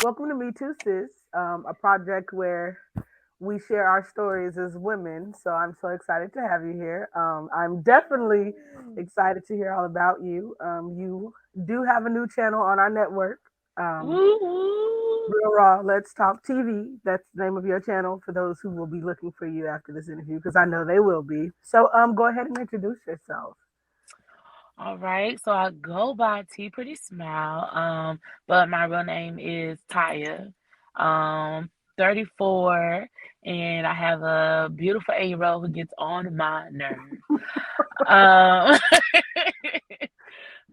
Welcome to Me Too, Sis, a project where we share our stories as women. So I'm so excited to have you here. I'm definitely excited to hear all about you. You do have a new channel on our network, um, Woo woo. Real Raw. Let's Talk TV. That's the name of your channel for those who will be looking for you after this interview, because I know they will be. So go ahead and introduce yourself. All right, so I go by TPretty Smile, but my real name is Taya. 34, and I have a beautiful 8-year-old who gets on my nerves.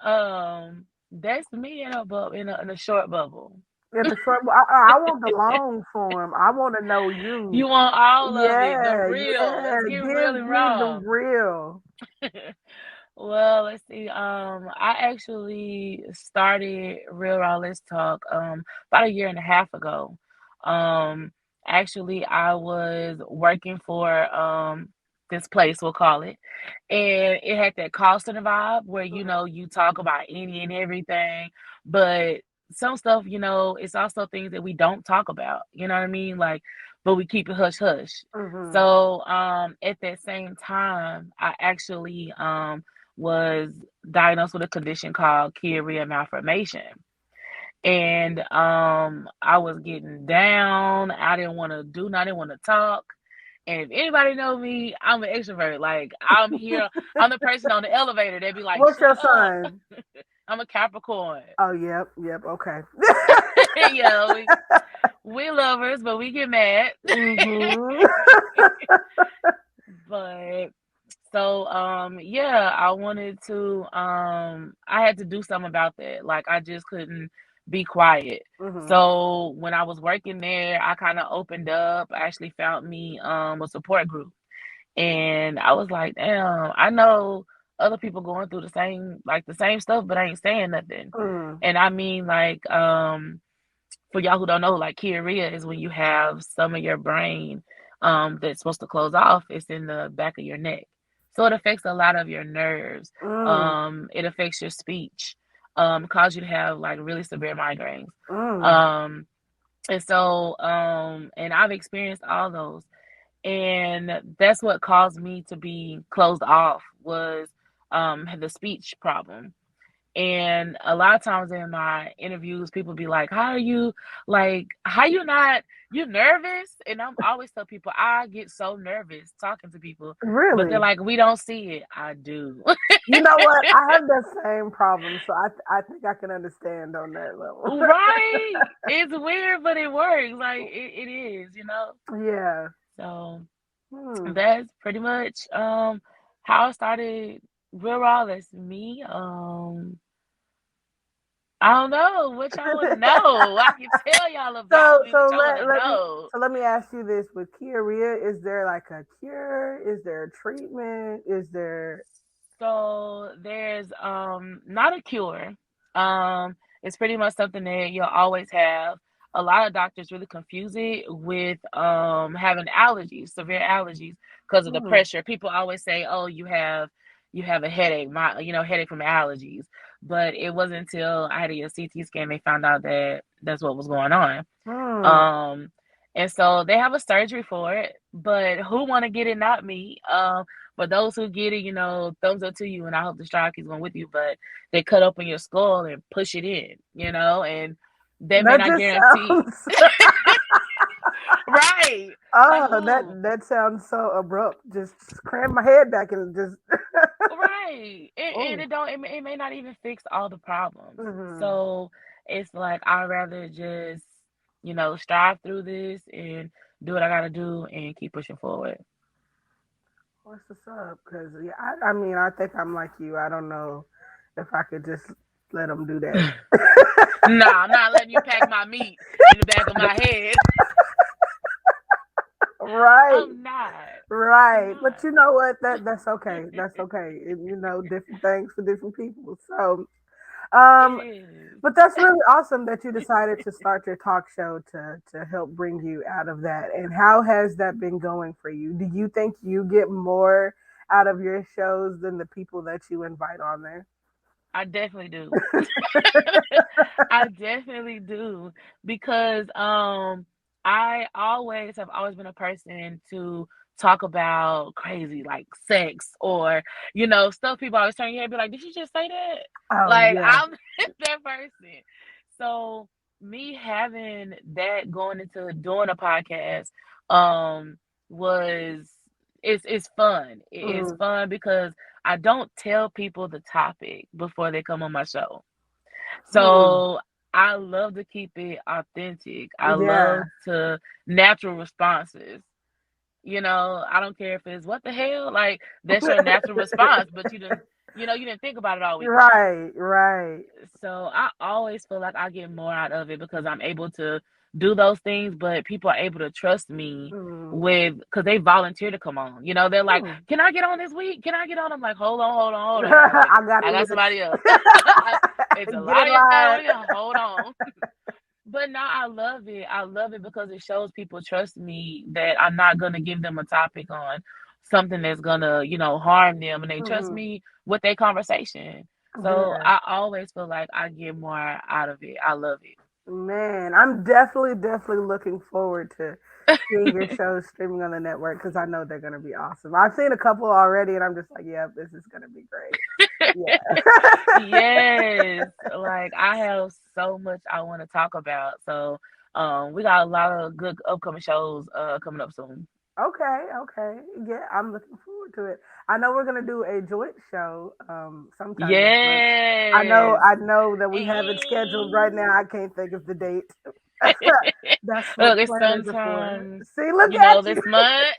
Um, that's me in a in a short bubble. Yeah, the short. I want the long form. I want to know you. You want all of it, the Yeah, real. yeah. Let's get Give really me the raw. real. Well, let's see. I actually started Real Raw Let's Talk about a year and a half ago. Um, Actually, I was working for this place, we'll call it, and it had that call center vibe where you talk about any and everything, but some stuff, it's also things that we don't talk about. You know what I mean? Like, but we keep it hush hush. Mm-hmm. So, at that same time, I actually was diagnosed with a condition called Chiari malformation. And I was getting down. I didn't want to do nothing, I didn't want to talk. And if anybody know me, I'm an extrovert. Like I'm here, I'm the person on the elevator. They be like, What's your "Shut up." sign? I'm a Capricorn. Oh, yep, yep. Okay. Yeah, we lovers, but we get mad. Mm-hmm. But so yeah, I wanted to I had to do something about that. Like I just couldn't be quiet. Mm-hmm. So when I was working there, I kind of opened up. I actually found me a support group. And I was like, damn, I know other people going through the same stuff, but I ain't saying nothing. Mm-hmm. And I mean like for y'all who don't know, like Chiria is when you have some of your brain that's supposed to close off. It's in the back of your neck. So it affects a lot of your nerves. Mm. It affects your speech, cause you to have like really severe migraines. Mm. Um, and so, and I've experienced all those. And that's what caused me to be closed off was the speech problem. And a lot of times in my interviews, people be like, how you not, you nervous? And I'm always tell people, I get so nervous talking to people, but they're Really? like, we don't see it. I do. You know what? I have that same problem, so I think I can understand on that level. Right? It's weird, but it works. Like, it is. Yeah. So Hmm. that's pretty much how I started Real Raw. That's me. I don't know what y'all want to know. I can tell y'all about So me. What so y'all want let to let me know? so let me ask you this: with Kioria, is there like a cure? Is there a treatment? Is there? So there's not a cure. It's pretty much something that you'll always have. A lot of doctors really confuse it with having allergies, severe allergies, because of the Hmm. pressure. People always say, "Oh, you have a headache, headache from allergies." But it wasn't until I had a CT scan they found out that that's what was going on. Hmm. Um, and so they have a surgery for it, but who want to get it? Not me. But those who get it, thumbs up to you, and I hope the strike is going with you. But they cut open your skull and push it in, and they may That not just guarantee. sounds. Right? Like Oh, that who? that sounds so abrupt. Just cram my head back and just. Right? And Oh. it don't. It may not even fix all the problems. Hmm. So it's like I'd rather just strive through this and do what I gotta do and keep pushing forward. What's this up? Because yeah, I mean, I think I'm like you. I don't know if I could just let them do that. Nah, I'm not letting you pack my meat in the back of my head. Right. I'm not. I'm Right. But not. you know what? That's okay. That's okay. Different things for different people. So, It um, is. but that's really awesome that you decided to start your talk show to help bring you out of that. And how has that been going for you? Do you think you get more out of your shows than the people that you invite on there? I definitely do. I definitely do because I always been a person to talk about crazy like sex or stuff people always turn your head and be like, did you just say that? Oh Like yeah. I'm that person. So me having that going into doing a podcast um was it's fun. It's Mm, fun because I don't tell people the topic before they come on my show. mm, So I love to keep it authentic. I yeah. love to natural responses. I don't care if it's what the hell, like that's your natural response, but you didn't think about it all week long. Right, right. So I always feel like I get more out of it because I'm able to do those things, but people are able to trust me Mm, with because they volunteer to come on. They're like, mm. "Can I get on this week? Can I get on?" I'm like, "Hold on, hold on, hold on. Like, I got I a got list. somebody else. It's a Get lot in of y'all line. on here. Hold on." But no, I love it. I love it because it shows people trust me that I'm not gonna give them a topic on something that's gonna, harm them, and they trust Hmm. me with their conversation. So Yeah. I always feel like I get more out of it. I love Man, I'm definitely looking forward to seeing your it. shows streaming on the network because I know they're going to be awesome. I've seen a couple already and I'm just like, yeah, this is going to be great. Yeah. Yes, like I have so much I want to talk about. So we got a lot of good upcoming shows coming up soon. Okay, okay. Yeah, I'm looking forward to it. I know we're gonna do a joint show sometime this month. Yes. I know that we have it scheduled right now. I can't think of the date. That's what Look, it's planners are for. sometime, See, look at you. this month.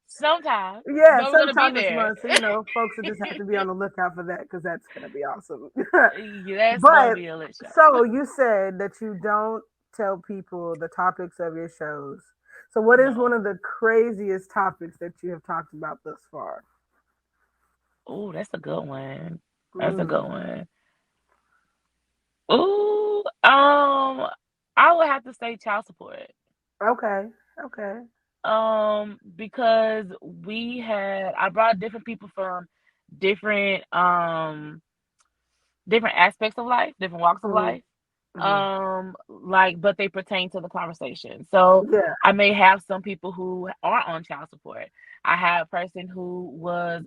Sometime, Yeah, but we're gonna be sometime this there. month. So, folks will just have to be on the lookout for that because that's going to be awesome. Yeah, that's gonna But, be a lit show. so you said that you don't tell people the topics of your shows. So, what is one No. of the craziest topics that you have talked about thus far? Oh, that's a good one. That's a good Mm, one. Ooh, I would have to say child support. okay, okay. Because I brought different people from different different aspects of life, different walks of Hmm. life. Hmm. Like, but they pertain to the conversation. So Yeah. I may have some people who are on child support. I have a person who was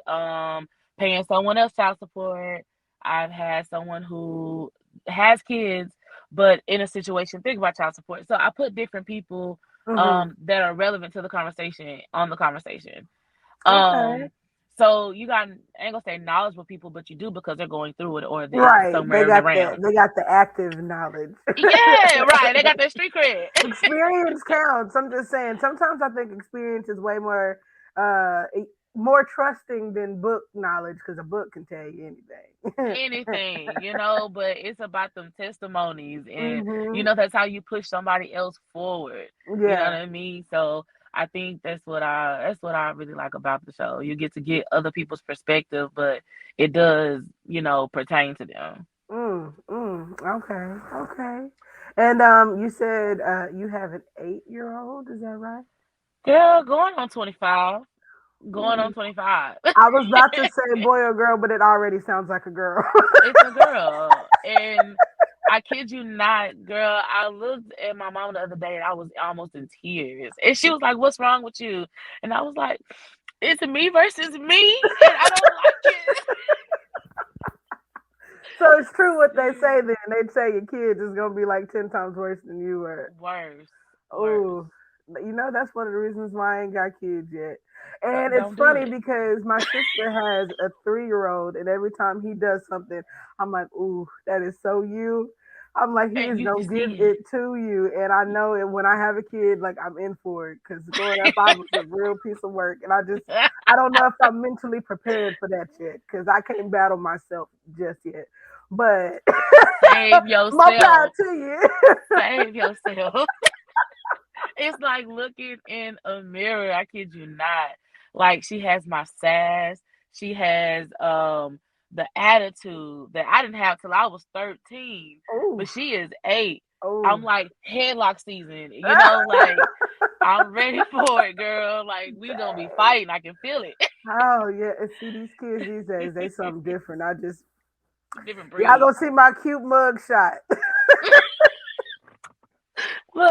paying someone else child support. I've had someone who has kids but in a situation think about child support. So I put different people Hmm. that are relevant to the conversation on the conversation. Okay. Um, so you got, I ain't gonna say knowledgeable people, but you do because they're going through it or it's Right. somewhere in the realm. They got the active knowledge. Yeah, right. They got that street cred. Experience counts. I'm just saying. Sometimes I think experience is way more trusting than book knowledge because a book can tell you anything. Anything, but it's about them testimonies and Hmm. that's how you push somebody else forward. You know what Yeah. I mean? So I think that's what I really like about the show. You get to get other people's perspective, but it does, pertain to them. Mm, mm. Okay. Okay. And you said you have an 8-year-old. Is that right? Girl, going on 25. Going on Mm. 25. I was about to say boy or girl, but it already sounds like a girl. It's a girl. And I kid you not, girl. I looked at my mom the other day and I was almost in tears. And she was like, "What's wrong with you?" And I was like, "It's me versus me, and I don't like it." So it's true what they say. Serious. Then they'd say your kids is gonna be like 10 times worse than you were. Worse. Worse. Oh, that's one of the reasons why I ain't got kids yet. And it's Don't do funny it. because my sister has a 3-year-old, and every time he does something, I'm like, ooh, that is so you. I'm like, he And is you gonna give see, it to you, and I know it when I have a kid, like I'm in for it because growing up, I was a real piece of work, and I don't know if I'm mentally prepared for that yet because I can't battle myself just yet. But save more power yourself. to you. Save yourself. It's like looking in a mirror. I kid you not. Like she has my sass. She has the attitude that I didn't have till I was 13. Ooh, But she is 8. Oh. I'm like headlock season, you know, like I'm ready for it, girl. Like we gonna be fighting. I can feel it. Oh yeah, and see these kids these days, they something different. I just Different y'all breed. gonna see my cute mug shot.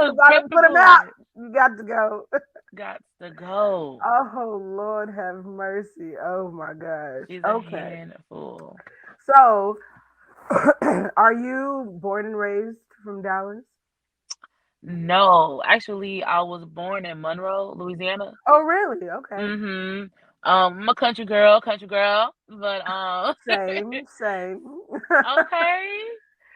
If Look, I prep don't the put him out, board. you got to go. Got to go. Oh Lord have mercy. Oh my gosh. She's a Okay. handful. So are you born and raised from Dallas? No, actually, I was born in Monroe, Louisiana. Oh really? Okay. Mhm. I'm a country girl, but Same, same. okay.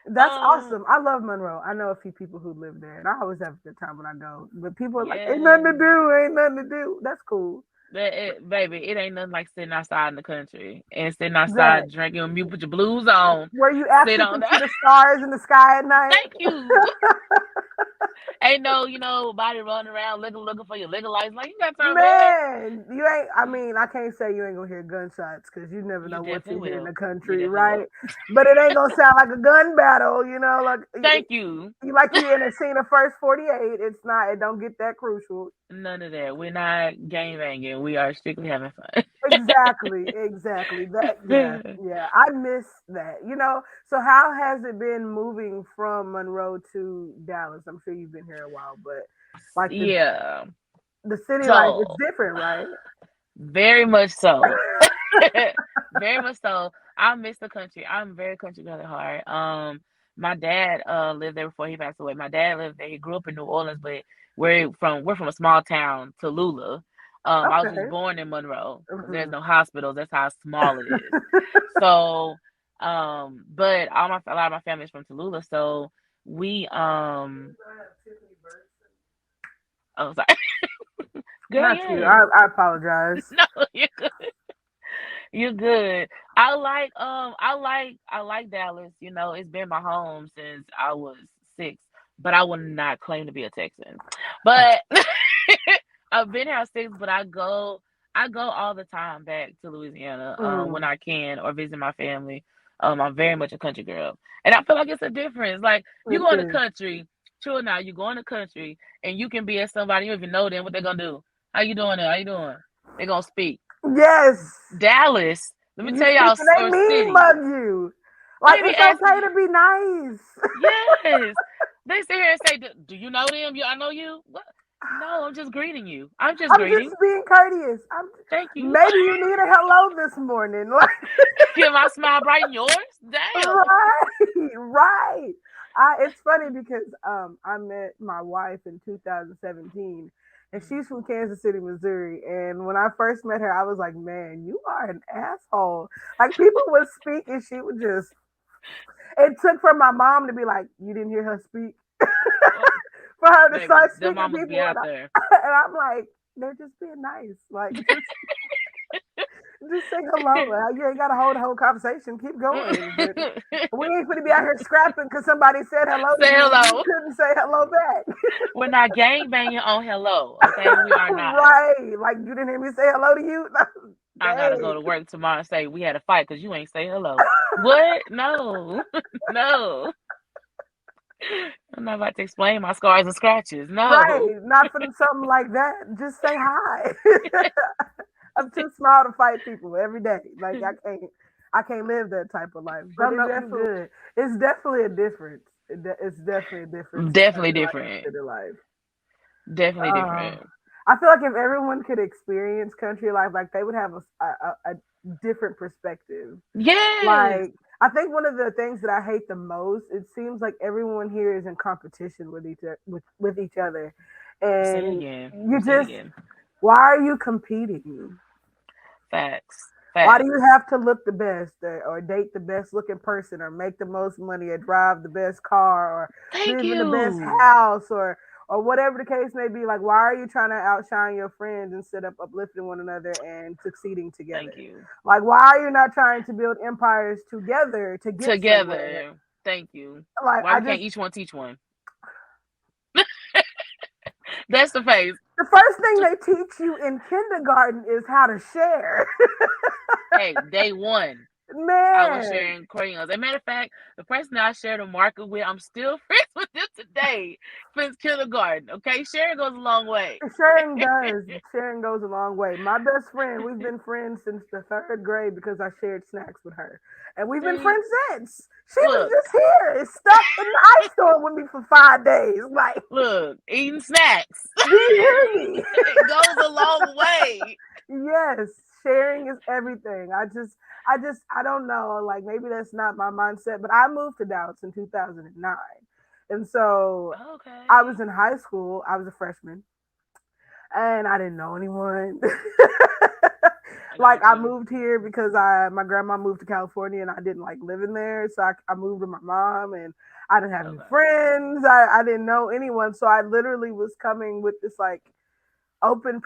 That's Um, awesome. I love Monroe. I know a few people who live there, and I always have a good time when I go. But people are like, "Ain't nothing to yes. do. Ain't nothing to do." That's cool. Baby, it ain't nothing like sitting outside in the country and sitting That outside drinking with you, put your blues on, where you sit actually on can see that. the stars in the sky at night. Thank you. Ain't no, body running around looking for your liquor lights. Like you got time for that. Man, you ain't. I mean, I can't say you ain't gonna hear gunshots because you never You know what definitely you hear in will. the You country, definitely right? will. But it ain't gonna sound like a gun battle, you know. Like Thank you. you like you in a scene of First 48. It's not. It don't get that crucial. None of that. We're not gang banging. We are strictly having Exactly, exactly. That, yeah, fun. yeah. I miss that. So how has it been moving from Monroe to Dallas? I'm sure you've been here a while, but like Yeah. the city life, it's So, different, right? very much so. Very much so. I miss the country. I'm very country girl at heart. My dad lived there before he passed away. My dad lived there. He grew up in New Orleans, but we're from a small town, Tallulah. I was just Okay. born in Monroe because there's Hmm. no hospitals. That's how small it is. So, but a lot of my family is from Tallulah. So we oh sorry, girl, Not you. yes. I apologize. No, you're good. You're good. I like Dallas. It's been my home since I was 6, but I would not claim to be a Texan. But I've been here 6, but I go all the time back to Louisiana when Mm, I can or visit my family. I'm very much a country girl, and I feel like it's a difference. Like you it go in the is. country, true or not, you go in the country and you can be at somebody you don't even know them. What they gonna do? How you doing there? How you doing? They gonna speak. Yes. Dallas. Let me You tell speak y'all, and they or mean city. mug you. Like Baby, it's ask okay me. to be nice. Yes. They sit here and say, "Do you know them? I know you." What? No, I'm just greeting you. I'm just I'm just greeting. being courteous. Thank you. Maybe you need a hello this morning. Like Can my smile brighten yours? Damn. right, right. It's funny because I met my wife in 2017, and she's from Kansas City, Missouri. And when I first met her, I was like, "Man, you are an asshole." Like people would speak, and she would just. It took for my mom to be like, "You didn't hear her speak," Oh, for her to baby, start the speaking to mamas be people, out there. and I'm like, "They're just being nice. Like just say hello. You ain't got to hold the whole conversation. Keep going. But we ain't going to be out here scrapping because somebody said hello to Say you and you hello. couldn't say hello back. We're not gang banging on hello, okay? We are not. Right. Like you didn't hear me say hello to you? I gotta go Dang. to work tomorrow and say we had a fight because you ain't say hello. What? No, no. I'm not about to explain my scars and scratches. No. Right. Not for something like that. Just say hi. I'm too small to fight people every day. Like I can't live that type of life. But Oh it's no, you definitely good. it's definitely a difference. It's definitely a difference in Definitely country life and different. city life. Definitely Uh, different. I feel like if everyone could experience country life, like they would have a different perspective. Yes. Like I think one of the things that I hate the most, it seems like everyone here is in competition with each other, Say it and again. you Say it just again. why are you competing? Facts. Why do you Facts. have to look the best or date the best looking person or make the most money or drive the best car or Thank live in the best you. house or whatever the case may be? Like why are you trying to outshine your friends instead of uplifting one another and succeeding Thank together? you. Like why are you not trying to build empires together to get somewhere? Together. Thank you. Like Why I we can't just each one teach one? That's the face. the first thing they teach you in kindergarten is how to share. Hey, day one. I was Man, sharing crayons. As a matter of fact, the person that I shared a marker with, I'm still friends with them today since kindergarten. Okay, sharing goes a long way. sharing does. Sharing goes a long way. My best friend, we've been friends since the third grade because I shared snacks with her. And we've been See, friends since. She was look, just here, stuck in the ice storm with me for 5 days. Like, look, eating snacks. do you hear me? It goes a long way. Yes, sharing is everything. I don't know. Like, maybe that's not my mindset, but I moved to Dallas in 2009. And so I Okay, was in high school. I was a freshman and I didn't know anyone. I Like, got I you. moved here because my grandma moved to California and I didn't like living there, so I moved with my mom and I didn't have any Okay. friends. I didn't know anyone, so I literally was coming with this like open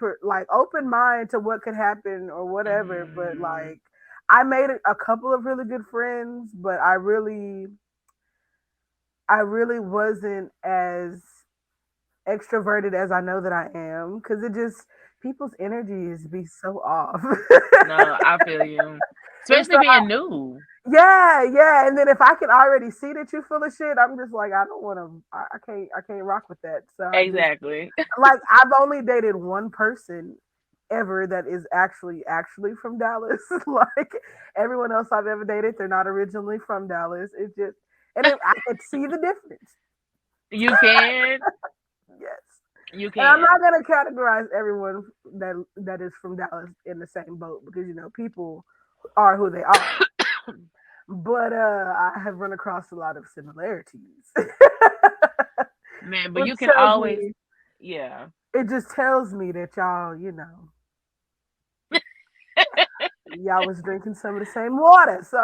mind to what could happen or whatever. But Hmm. like, I made a couple of really good friends, but I really wasn't as extroverted as I know that I am because it just people's energies be so off. No, I feel you. And Especially so being new. yeah, yeah, and then if I can already see that you're full of shit, I'm just like I don't want to. I can't rock with that. So I just Exactly. like I've only dated one person ever that is actually from Dallas. Like everyone else I've ever dated, they're not originally from Dallas. It just I could see the difference. You can. Yes. You And I'm not can. gonna categorize everyone that is from Dallas in the same boat because people are who they are. But I have run across a lot of similarities. Man, but Which you can tells always, me yeah. it just tells me that y'all was drinking some of the same water. So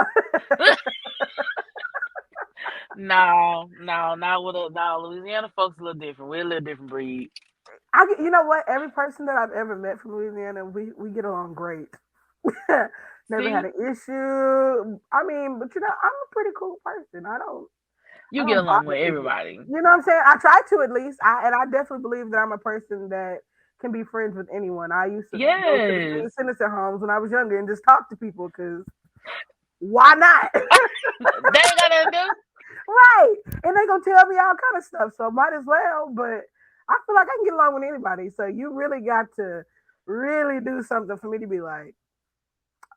No, no, not with a no. Louisiana folks a little different. We're a little different breed. you know what? Every person that I've ever met from Louisiana, we get along great. Never had See, an issue. I mean, but I'm a pretty cool person. I you get don't along bother with people. everybody. You know what I'm saying? I try to at least. And I definitely believe that I'm a person that can be friends with anyone. I used to go to the senior Yes, citizen homes when I was younger and just talk to people because why not? they ain't got nothing to Right. And they gonna tell me all kind of stuff. So might as well. But I feel like I can get along with anybody. So you really got to really do something for me to be like,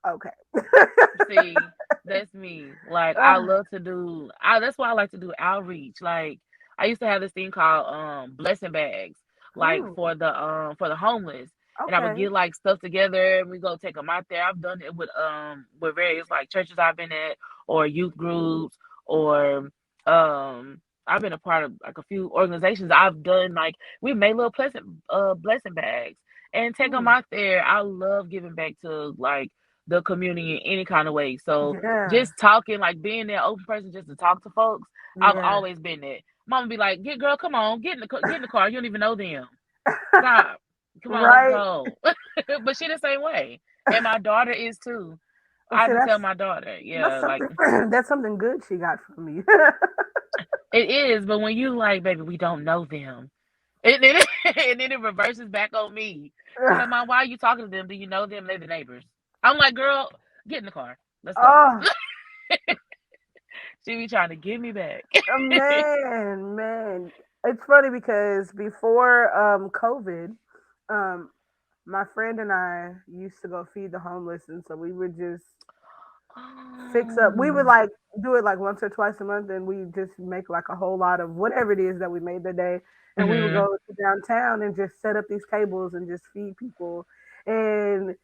okay. do. See, that's me. Like I uh, love to do. That's why I like to do outreach. Like I used to have this thing called blessing bags, like mm, for the homeless. And I would okay. get like stuff together and we go take them out there. I've done it with various like churches I've been at or youth groups or I've been a part of like a few organizations. I've done like we made little pleasant blessing bags and take them Mm, out there. I love giving back to like the community in any kind of way. So yeah. just talking, like being that open person, just to talk to folks. I've Yeah. always been that. Mama be like, "Get girl, come on, get in the car. You don't even know them. Stop. Come on, let's Right. go." But she the same way, and my daughter is too. Well, I have see, to tell that's my daughter, that's yeah, like something that's something good she got from me. it is. But when you like, baby, we don't know them, and then and then it reverses back on me. She's like, "Mom, why are you talking to them? Do you know them? They're the neighbors." I'm like, "Girl, get in the car. Let's go." Oh, She be trying to get me back. man, man. It's funny because before COVID, um, my friend and I used to go feed the homeless, and so we would just fix up. We would Oh. like do it like once or twice a month, and we just make like a whole lot of whatever it is that we made that day, and we would go Mhm. to downtown and just set up these tables and just feed people, and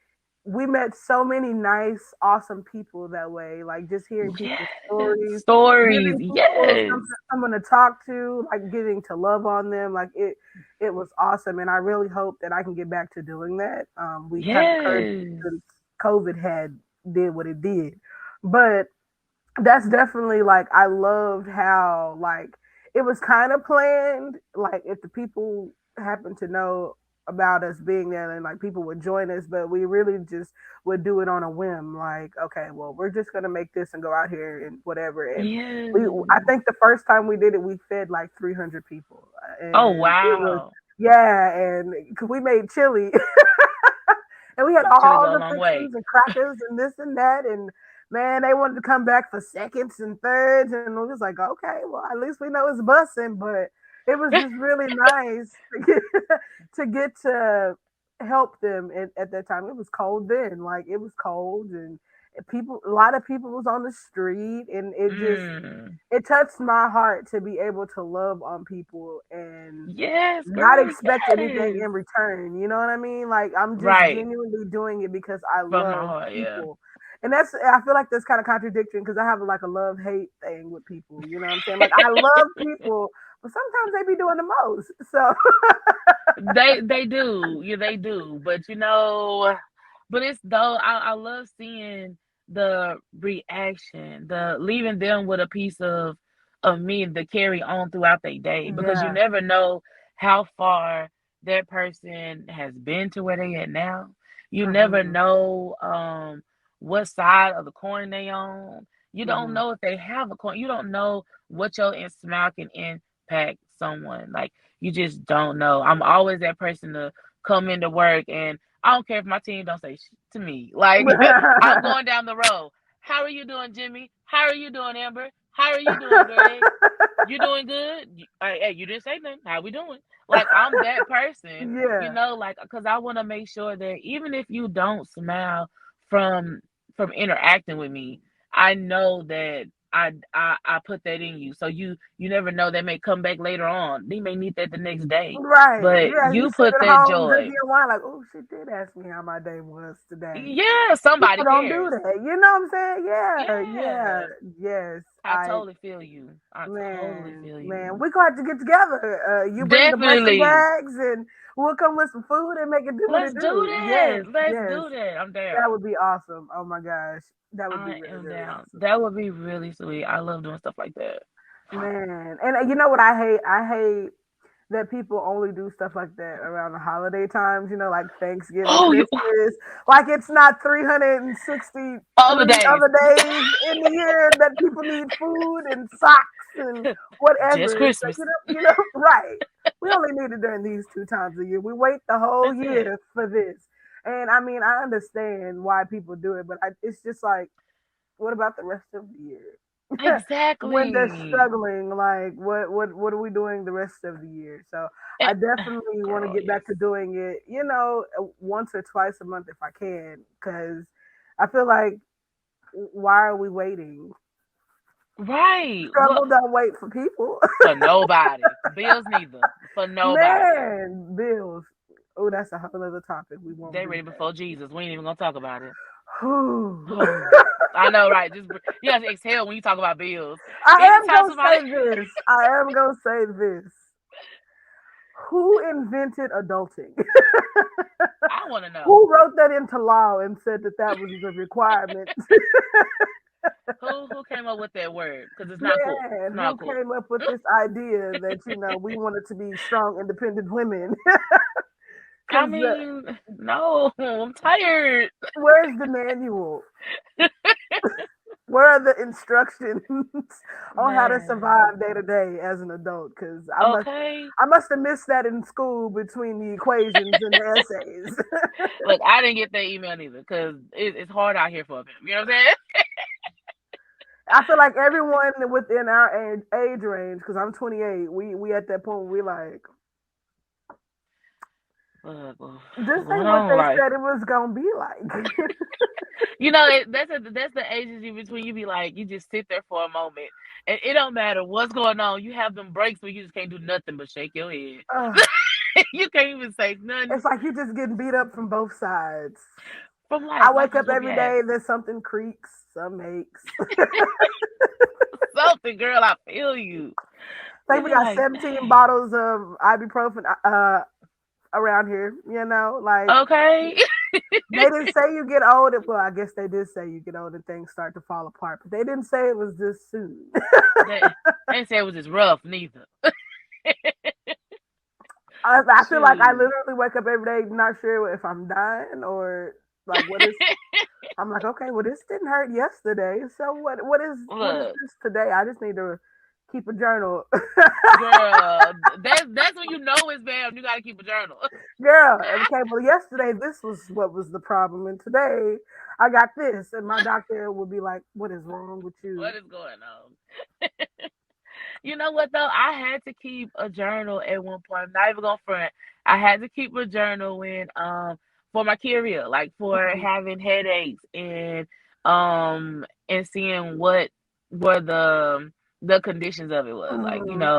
we met so many nice, awesome people that way. Like just hearing people's Yes. stories, Stories. giving people Yes. someone to talk to, like getting to love on them. Like it was awesome, and I really hope that I can get back to doing that. We kind of curbed it Yes. since COVID had did what it did, but that's definitely like I loved how like it was kind of planned. Like if the people happened to know about us being there and like people would join us, but we really just would do it on a whim. Like, okay, well, we're just gonna make this and go out here and whatever. And I Yes. think the first time we did it, we fed like 300 people, Oh, and it was wow. yeah, and because we made chili. And we had Chili all go a the long way. fixings and crackers and this and that, and Man, they wanted to come back for seconds and thirds, and we was like, okay, well, at least we know it's bussing. But it was just really nice to get to help them at that time. It was cold then, like it was cold, and people, a lot of people was on the street, and Mm. it touched my heart to be able to love on people and Yes, not girl. expect anything Yes. in return. You know what I mean? Like I'm just Right. genuinely doing it because I From the love heart. Yeah. people. And that's I feel like that's kind of contradictory because I have like a love hate thing with people. You know what I'm saying? Like I love people, but sometimes they be doing the most. So They do. Yeah, they do. But but it's though I love seeing the reaction, the leaving them with a piece of me to carry on throughout their day, because you yeah. never know how far that person has been to where they at now. You never Mhm. know what side of the coin they on. You don't Mhm. know if they have a coin. You don't know what your smile can impact someone. Like, you just don't know. I'm always that person to come into work, and I don't care if my team don't say shit to me. Like, I'm going down the road. How are you doing, Jimmy? How are you doing, Amber? How are you doing, Greg? You doing good? Hey, you didn't say nothing. How we doing? Like, I'm that person, yeah. like, because I want to make sure that even if you don't smile from interacting with me, I know that I put that in you. So you never know, they may come back later on. They may need that the next day. Right. But Yeah, you you sit put at that home drinking joy. your wine like, oh, she did ask me how my day was today. Yeah, People somebody don't do cares. that. You know what I'm saying? Yeah, yeah, Yeah. yes. I totally feel you. I totally feel Man, you. we gonna have to get together. You bring the blessing Definitely. bags, and we'll come with some food and make it do what Let's it do do. that. Yes, Let's yes, do that. I'm that down. would be awesome. Oh my gosh, that would be I really, am really down. awesome. That would be really sweet. I love doing stuff like that. Man, and you know what I hate? I hate that people only do stuff like that around the holiday times, like Thanksgiving, Oh, you Christmas. Like it's not 363 other days. other days in the year that people need food and socks and Just whatever. So Christmas. right. We only need it during these two times a year. We wait the whole That's it. year for this. And I mean, I understand why people do it, but it's just like, what about the rest of the year? When they're Exactly. struggling, like what are we doing the rest of the year? So Eh, I definitely want to Girl, get yes. back to doing it, once or twice a month if I can, because I feel like why are we waiting? Right. Well, Struggle don't wait for people. for nobody. Bills neither. For nobody. Man, bills. Oh, that's a whole other topic. We won't They do ready before Jesus. We ain't even gonna talk about it. that. Oh, I know, right? You have to exhale when you talk about bills. I am Anytime gonna somebody, say this. I am gonna say this. Who invented adulting? I want to know Who wrote that into law and said that that was the requirement? who came up with that word, because it's not cool. Man, It's not who cool. came up with this idea that we wanted to be strong, independent women? I Because mean, no, I'm tired. where's the manual? Where are the instructions on how to Man, survive day to day as an adult? Because okay. I must have missed that in school between the equations and the essays. Look, I didn't get that email either, because it's hard out here for them. You know what I'm saying? I feel like everyone within our age range, because I'm 28, we at that point we like, Look, this what's going ain't what on, they life? said it was gonna be like. That's the agency between you be like, you just sit there for a moment, and it don't matter what's going on. You have them breaks where you just can't do nothing but shake your head. You can't even say nothing It's like you just getting beat up from both sides. from life. I Life wake is just up whoop your every ass. day, there's something creaks, some makes. Something, girl. I feel you. I You think we be got like, 17 dang. bottles of ibuprofen around here. Like Okay. they didn't say you get old. Well, I guess they did say you get old and things start to fall apart, but they didn't say it was this soon. They didn't say it was as rough neither. I feel like I Shoot. literally wake up every day not sure if I'm dying or like what is. I'm like, okay, well, this didn't hurt yesterday, so what? What is Look, this today? I just need to keep a journal. Girl, that's when you know it's bad. You gotta keep a journal. Girl, okay, well, yesterday this was what was the problem, and today I got this, and my doctor would be like, "What is wrong with What you?" is going on? You know what though? I had to keep a journal at one point. I'm not even gonna front. I had to keep a journal when for my career, like for Mhm, having headaches and seeing what were the conditions of it was. Like, mhm.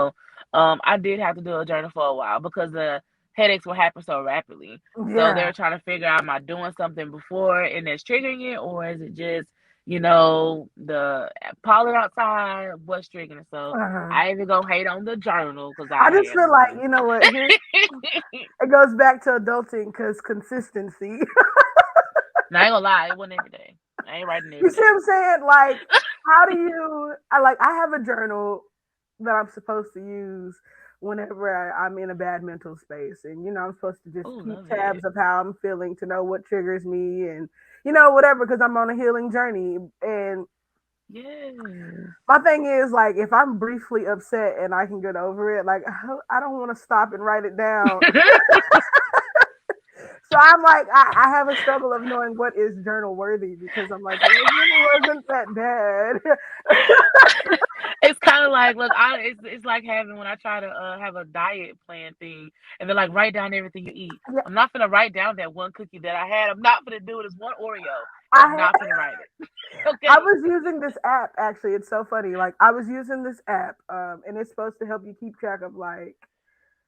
I did have to do a journal for a while because the headaches would happen so rapidly. So they Yeah, were trying to figure out, am I doing something before and it's triggering it, or is it just the pollen outside, what's triggering it? So uh-huh. I even gonna hate on the journal because I I just had feel like one. you know what here it goes back to adulting because consistency. Now I ain't gonna lie, it wasn't every day. I ain't writing You every see what day. I'm saying? Like, how do you? I have a journal that I'm supposed to use whenever I'm in a bad mental space, and I'm supposed to just Oh, keep love tabs it. of how I'm feeling to know what triggers me, and whatever, because I'm on a healing journey. And Yes. my thing is like, if I'm briefly upset and I can get over it, like I don't want to stop and write it down. So I'm like, I have a struggle of knowing what is journal worthy because I'm like, well, it really wasn't that bad. It's kind of like, look, it's like having when I try to have a diet plan thing, and they're like, write down everything you eat. Yeah, I'm not gonna write down that one cookie that I had. I'm not gonna do it as one Oreo. I'm I not gonna write it. I Okay. was using this app actually. It's so funny. Like I was using this app, and it's supposed to help you keep track of like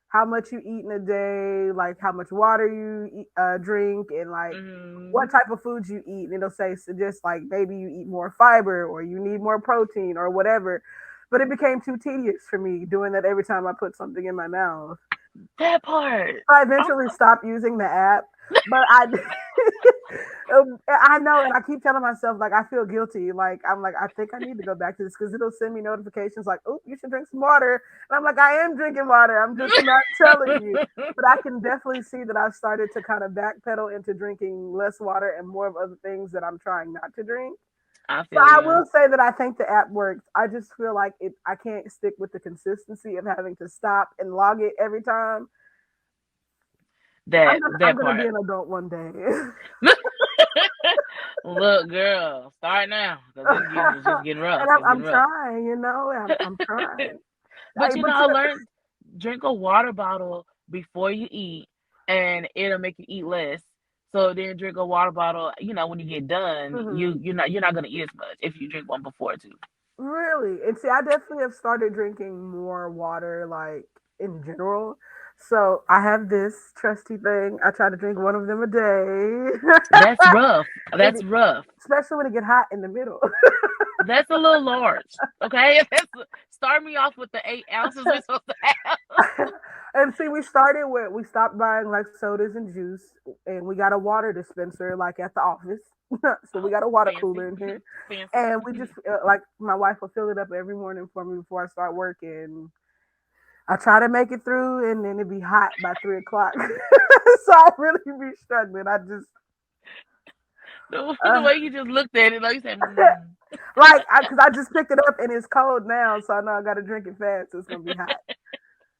how much you eat in a day, like how much water you drink, and like what Hmm. type of foods you eat. And it'll say suggest like maybe you eat more fiber or you need more protein or whatever. But it became too tedious for me doing that every time I put something in my mouth. That part. I I'm eventually stopped using the app, but I know, and I keep telling myself like I feel guilty. Like I'm like I think I need to go back to this because it'll send me notifications like, "Oh, you should drink some water," and I'm like, I am drinking water. I'm just not telling you. But I can definitely see that I've started to kind of backpedal into drinking less water and more of other things that I'm trying not to drink. I So feel I you. will say that I think the app works. I just feel like it. I can't stick with the consistency of having to stop and log it every time. I'm That gonna I'm that gonna be part. an adult one day. Look, girl, start now because it's just getting rough. And It's I'm getting rough. trying, I'm trying. But But I learned drink a water bottle before you eat, and it'll make you eat less. So then drink a water bottle. When you get done, mhm. you're not gonna eat as much if you drink one before too. Really, and see, I definitely have started drinking more water, like in general. So I have this trusty thing. I try to drink one of them a day. That's rough. That's it, rough. especially when it get hot in the middle. That's a little large. Okay, start me off with the 8 ounces we're supposed to have. And see, we stopped buying like sodas and juice, and we got a water dispenser like at the office. So we Oh, got a water fancy, cooler in here, fancy. and we just like my wife will fill it up every morning for me before I start working. I try to make it through, and then it be hot by 3 o'clock. So I really be struggling. I just The uh, way you just looked at it, like you said, mm. like because I just picked it up and it's cold now, so I know I got to drink it fast. So it's gonna be hot.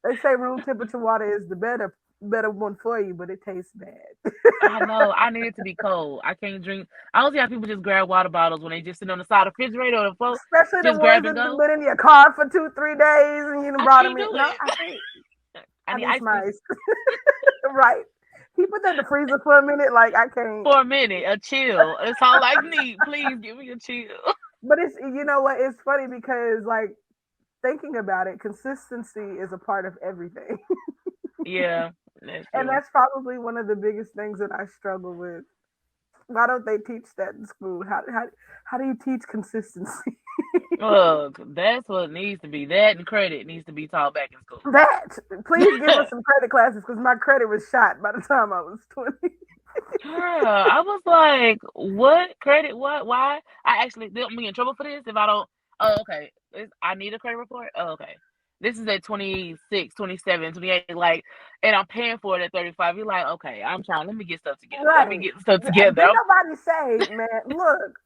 They say room temperature water is the better one for you, but it tastes bad. I know. I need it to be cold. I can't drink. I don't see how people just grab water bottles when they just sit on the side of the refrigerator or the floor. Especially the Just ones grab that and have go. been in your car for 2, 3 days and you done I brought them can't in. do No, it. I can't. I I need need ice some cubes ice. Right. Can you put that in the freezer for a minute? Like I can't. for a minute. A chill. That's all I need. Please give me a chill. But it's what? It's funny because like thinking about it, consistency is a part of everything. Yeah, that's And true. that's probably one of the biggest things that I struggle with. Why don't they teach that in school? How do you teach consistency? Look, that's what needs to be. That and credit needs to be taught back in school. That please give us some credit classes because my credit was shot by the time I was 20. Girl, I was like, what credit? What? Why? I actually they'll be in trouble for this if I don't. Oh, okay. I need a credit report. Oh, okay. This is at 26, 27, 28. Like, and I'm paying for it at 35. You're like, okay, I'm trying. Let me get stuff together. Let me Right. get stuff together. Didn't nobody say, man, look,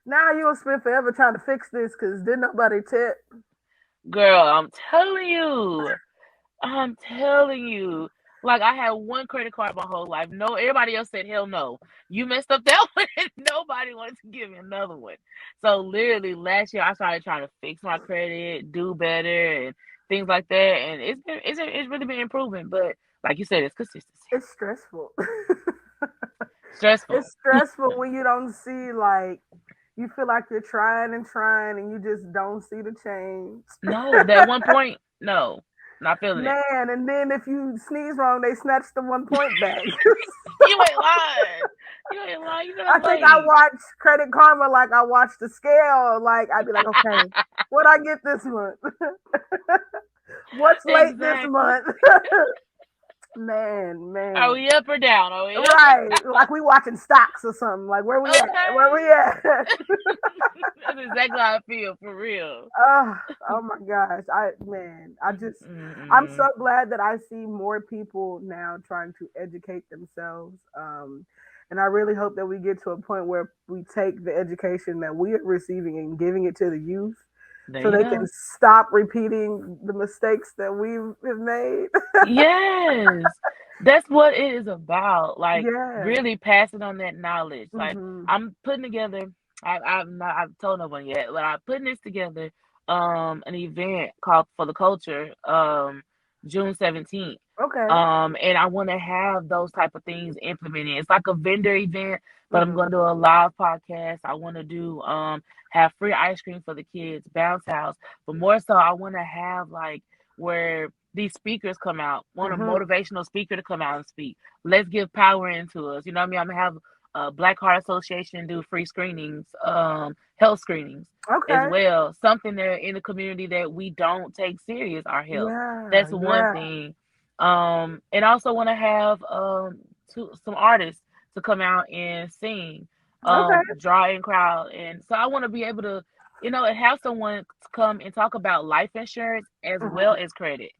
now you'll spend forever trying to fix this because didn't nobody tip. girl, I'm telling you. Like I had one credit card my whole life. No, everybody else said hell no. You messed up that one, and nobody wanted to give me another one. So literally last year I started trying to fix my credit, do better, and things like that. And it's really been improving. But like you said, it's consistency. It's stressful. Stressful. It's stressful when you don't see, like, you feel like you're trying and trying and you just don't see the change. No, that 1 point, no, not feeling it. Man, and then if you sneeze wrong, they snatch the 1 point back. You ain't lying. You ain't lying. You know I that's think I late. watch Credit Karma like I watch the scale. Like, I'd be like, okay, what I get this month? What's late this Exactly. month? Man, Are man. we up or down? Are we up or Right. Like we watching stocks or something. Like, where we at? Where okay? we at? That's exactly how I feel for real. Oh, oh my gosh. I'm so Mm-mm. glad that I see more people now trying to educate themselves. And I really hope that we get to a point where we take the education that we are receiving and giving it to the youth There so you they can go. stop repeating the mistakes that we've made. Yes, that's what it is about. Like Yeah. really passing on that knowledge. Like Hmm. I'm putting together. I've told no one yet, but I'm putting this together. An event called for the culture. June 17th. Okay. And I want to have those type of things implemented. It's like a vendor event, but I'm Hmm. going to do a live podcast. I want to do have free ice cream for the kids, bounce house, but more so I want to have like where these speakers come out, want a Hmm. motivational speaker to come out and speak. Let's give power into us. You know what I mean? I'm gonna have Black Heart Association do free screenings, health screenings as Okay. well. Something that in the community that we don't take serious, our health. Yeah. That's one Yeah. thing. And also want to have some artists to come out and sing, Okay. draw in crowd, and so I want to be able to, and have someone to come and talk about life insurance as well Hmm. as credit,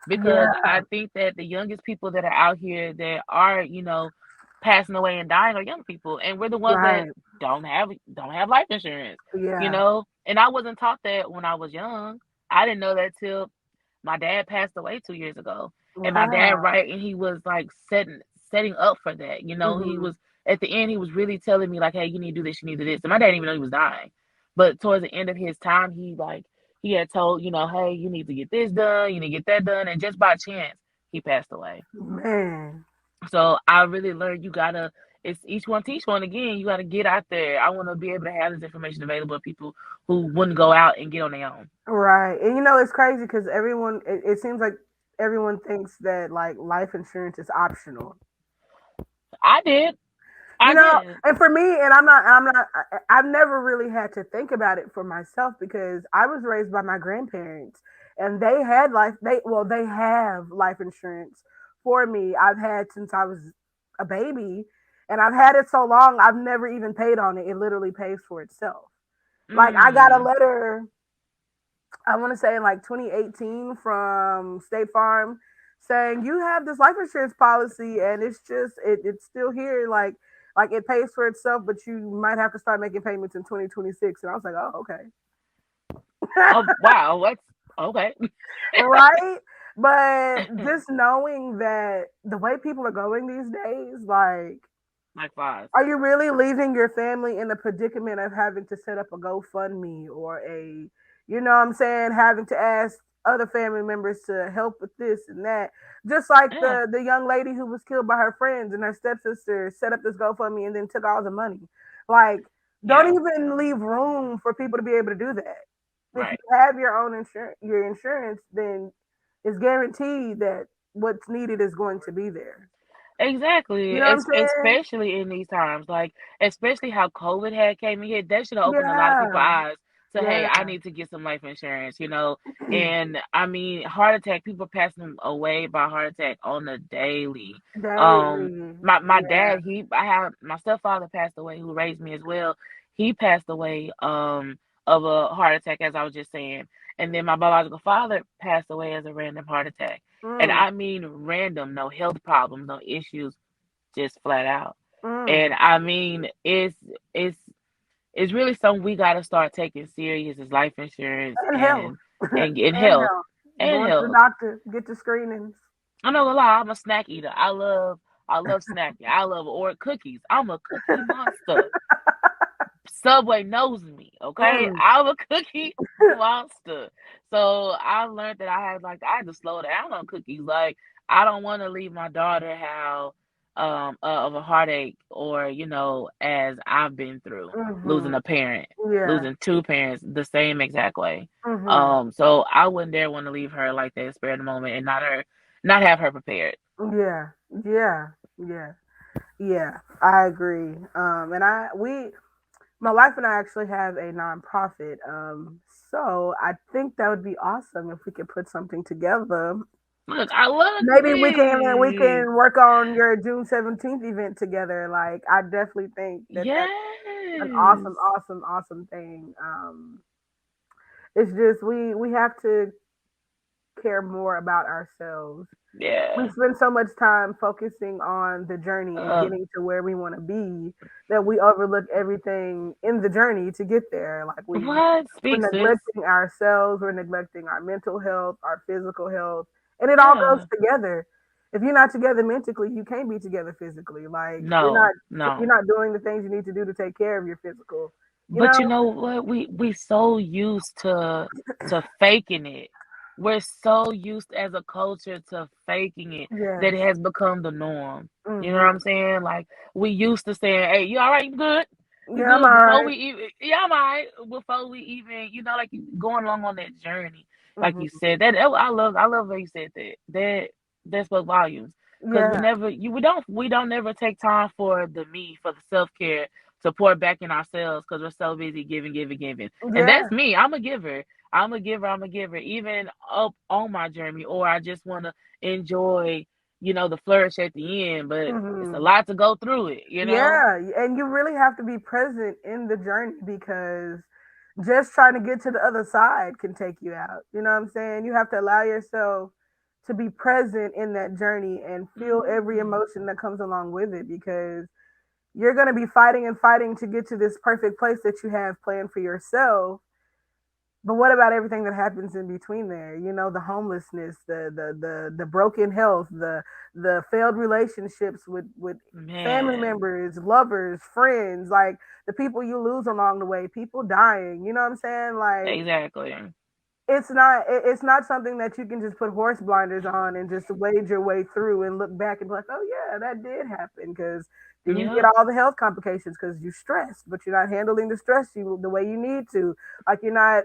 because Yeah. I think that the youngest people that are out here that are, passing away and dying are young people, and we're the ones that Right. don't have life insurance, Yeah. And I wasn't taught that when I was young. I didn't know that till my dad passed away 2 years ago, and my dad, Wow. right, and he was like setting up for that. He Hmm. was at the end. He was really telling me like, "Hey, you need to do this. You need to do this." And my dad didn't even know he was dying, but towards the end of his time, he had told, "Hey, you need to get this done. You need to get that done." And just by chance, he passed away. Man. So I really learned you gotta. It's each one teach one again. You gotta get out there. I want to be able to have this information available to people who wouldn't go out and get on their own. Right. And it's crazy because it seems like everyone thinks that like life insurance is optional. I did. You I know, did. and for me, and I've never really had to think about it for myself because I was raised by my grandparents and they have life insurance for me. I've had since I was a baby and I've had it so long, I've never even paid on it. It literally pays for itself. Like I got a Mm. letter I want to say in like 2018 from State Farm saying you have this life insurance policy and it's still here like it pays for itself but you might have to start making payments in 2026 and I was like, "Oh, okay." Oh wow, what's okay? Right? But just knowing that the way people are going these days, like, Like five. are you really leaving your family in the predicament of having to set up a GoFundMe or you know what I'm saying, having to ask other family members to help with this and that? Just like Yeah, the young lady who was killed by her friends and her stepsister set up this GoFundMe and then took all the money. Like, don't yeah, even leave room for people to be able to do that. If you right. have your insurance, then it's guaranteed that what's needed is going to be there. Exactly. You know what I'm saying? Especially in these times, like especially how COVID had came in here, that should have opened a lot of people's Yeah. eyes to, hey, Yeah. I need to get some life insurance. And I mean, heart attack, people passing away by heart attack on the daily. Um, Daily. my Yeah. dad, I have my stepfather passed away, who raised me as well. He passed away of a heart attack, as I was just saying. And then my biological father passed away as a random heart attack. And Mm, I mean random, no health problems, no issues, just flat out. mm. And I mean, it's really something we got to start taking serious, is life insurance. And And health. and And health health. and Going to the health. doctor, get your screenings. I'm not gonna lie, I'm a snack eater. I love snacking. I love or cookies. I'm a cookie monster. Subway knows me, okay? Mm, I'm a cookie monster. So I learned that I had to slow down on cookies. Like I don't want to leave my daughter how of a heartache or as I've been through mm-hmm. losing a parent, Yeah. losing two parents the same exact way. Mm-hmm. So I wouldn't dare want to leave her like that, spare the moment, and not have her prepared. Yeah. Yeah. Yeah. Yeah. I agree. And my wife and I actually have a nonprofit. So I think that would be awesome if we could put something together. Look, I look Maybe we me. can work on your June 17th event together. Like I definitely think that that's an awesome, Yes. awesome, awesome thing. It's just we have to care more about ourselves. We Yeah. spend so much time focusing on the journey and Uh, getting to where we want to be that we overlook everything in the journey to get there. Like what? we're Speak, sis. neglecting ourselves, we're neglecting our mental health, our physical health, and it all goes Yeah. together. If you're not together mentally, you can't be together physically. Like No, you're no. not doing the things you need to do to take care of your physical. You But know? you know what? We so used to faking it. We're so used as a culture to faking it that Yes. it has become the norm. You know what Mhm. I'm saying? Like we used to saying, "Hey, you all right? You good? You Yeah, I'm good?" all Before right. we even, yeah, I'm all right. Before we even, like going along on that journey, like Mhm. you said, I love how you said that. That spoke volumes because we Yeah. never, we don't never take time for the me, for the self care to pour back in ourselves because we're so busy giving, giving, giving. And Yeah. that's me. I'm a giver. I'm a giver. I'm a giver. Even up on my journey, or I just want to enjoy, the flourish at the end. But it's a Mhm. lot to go through it. Yeah, and you really have to be present in the journey because just trying to get to the other side can take you out. You know what I'm saying? You have to allow yourself to be present in that journey and feel every Mm, emotion that comes along with it because you're going to be fighting and fighting to get to this perfect place that you have planned for yourself. But what about everything that happens in between there? You know, the homelessness, the broken health, the failed relationships with family man, members, lovers, friends, like the people you lose along the way, people dying. You know what I'm saying? Like exactly. it's not something that you can just put horse blinders on and just wade your way through and look back and be like, oh yeah, that did happen because then you get Yep. all the health complications because you're stressed, but you're not handling the stress the way you need to. Like you're not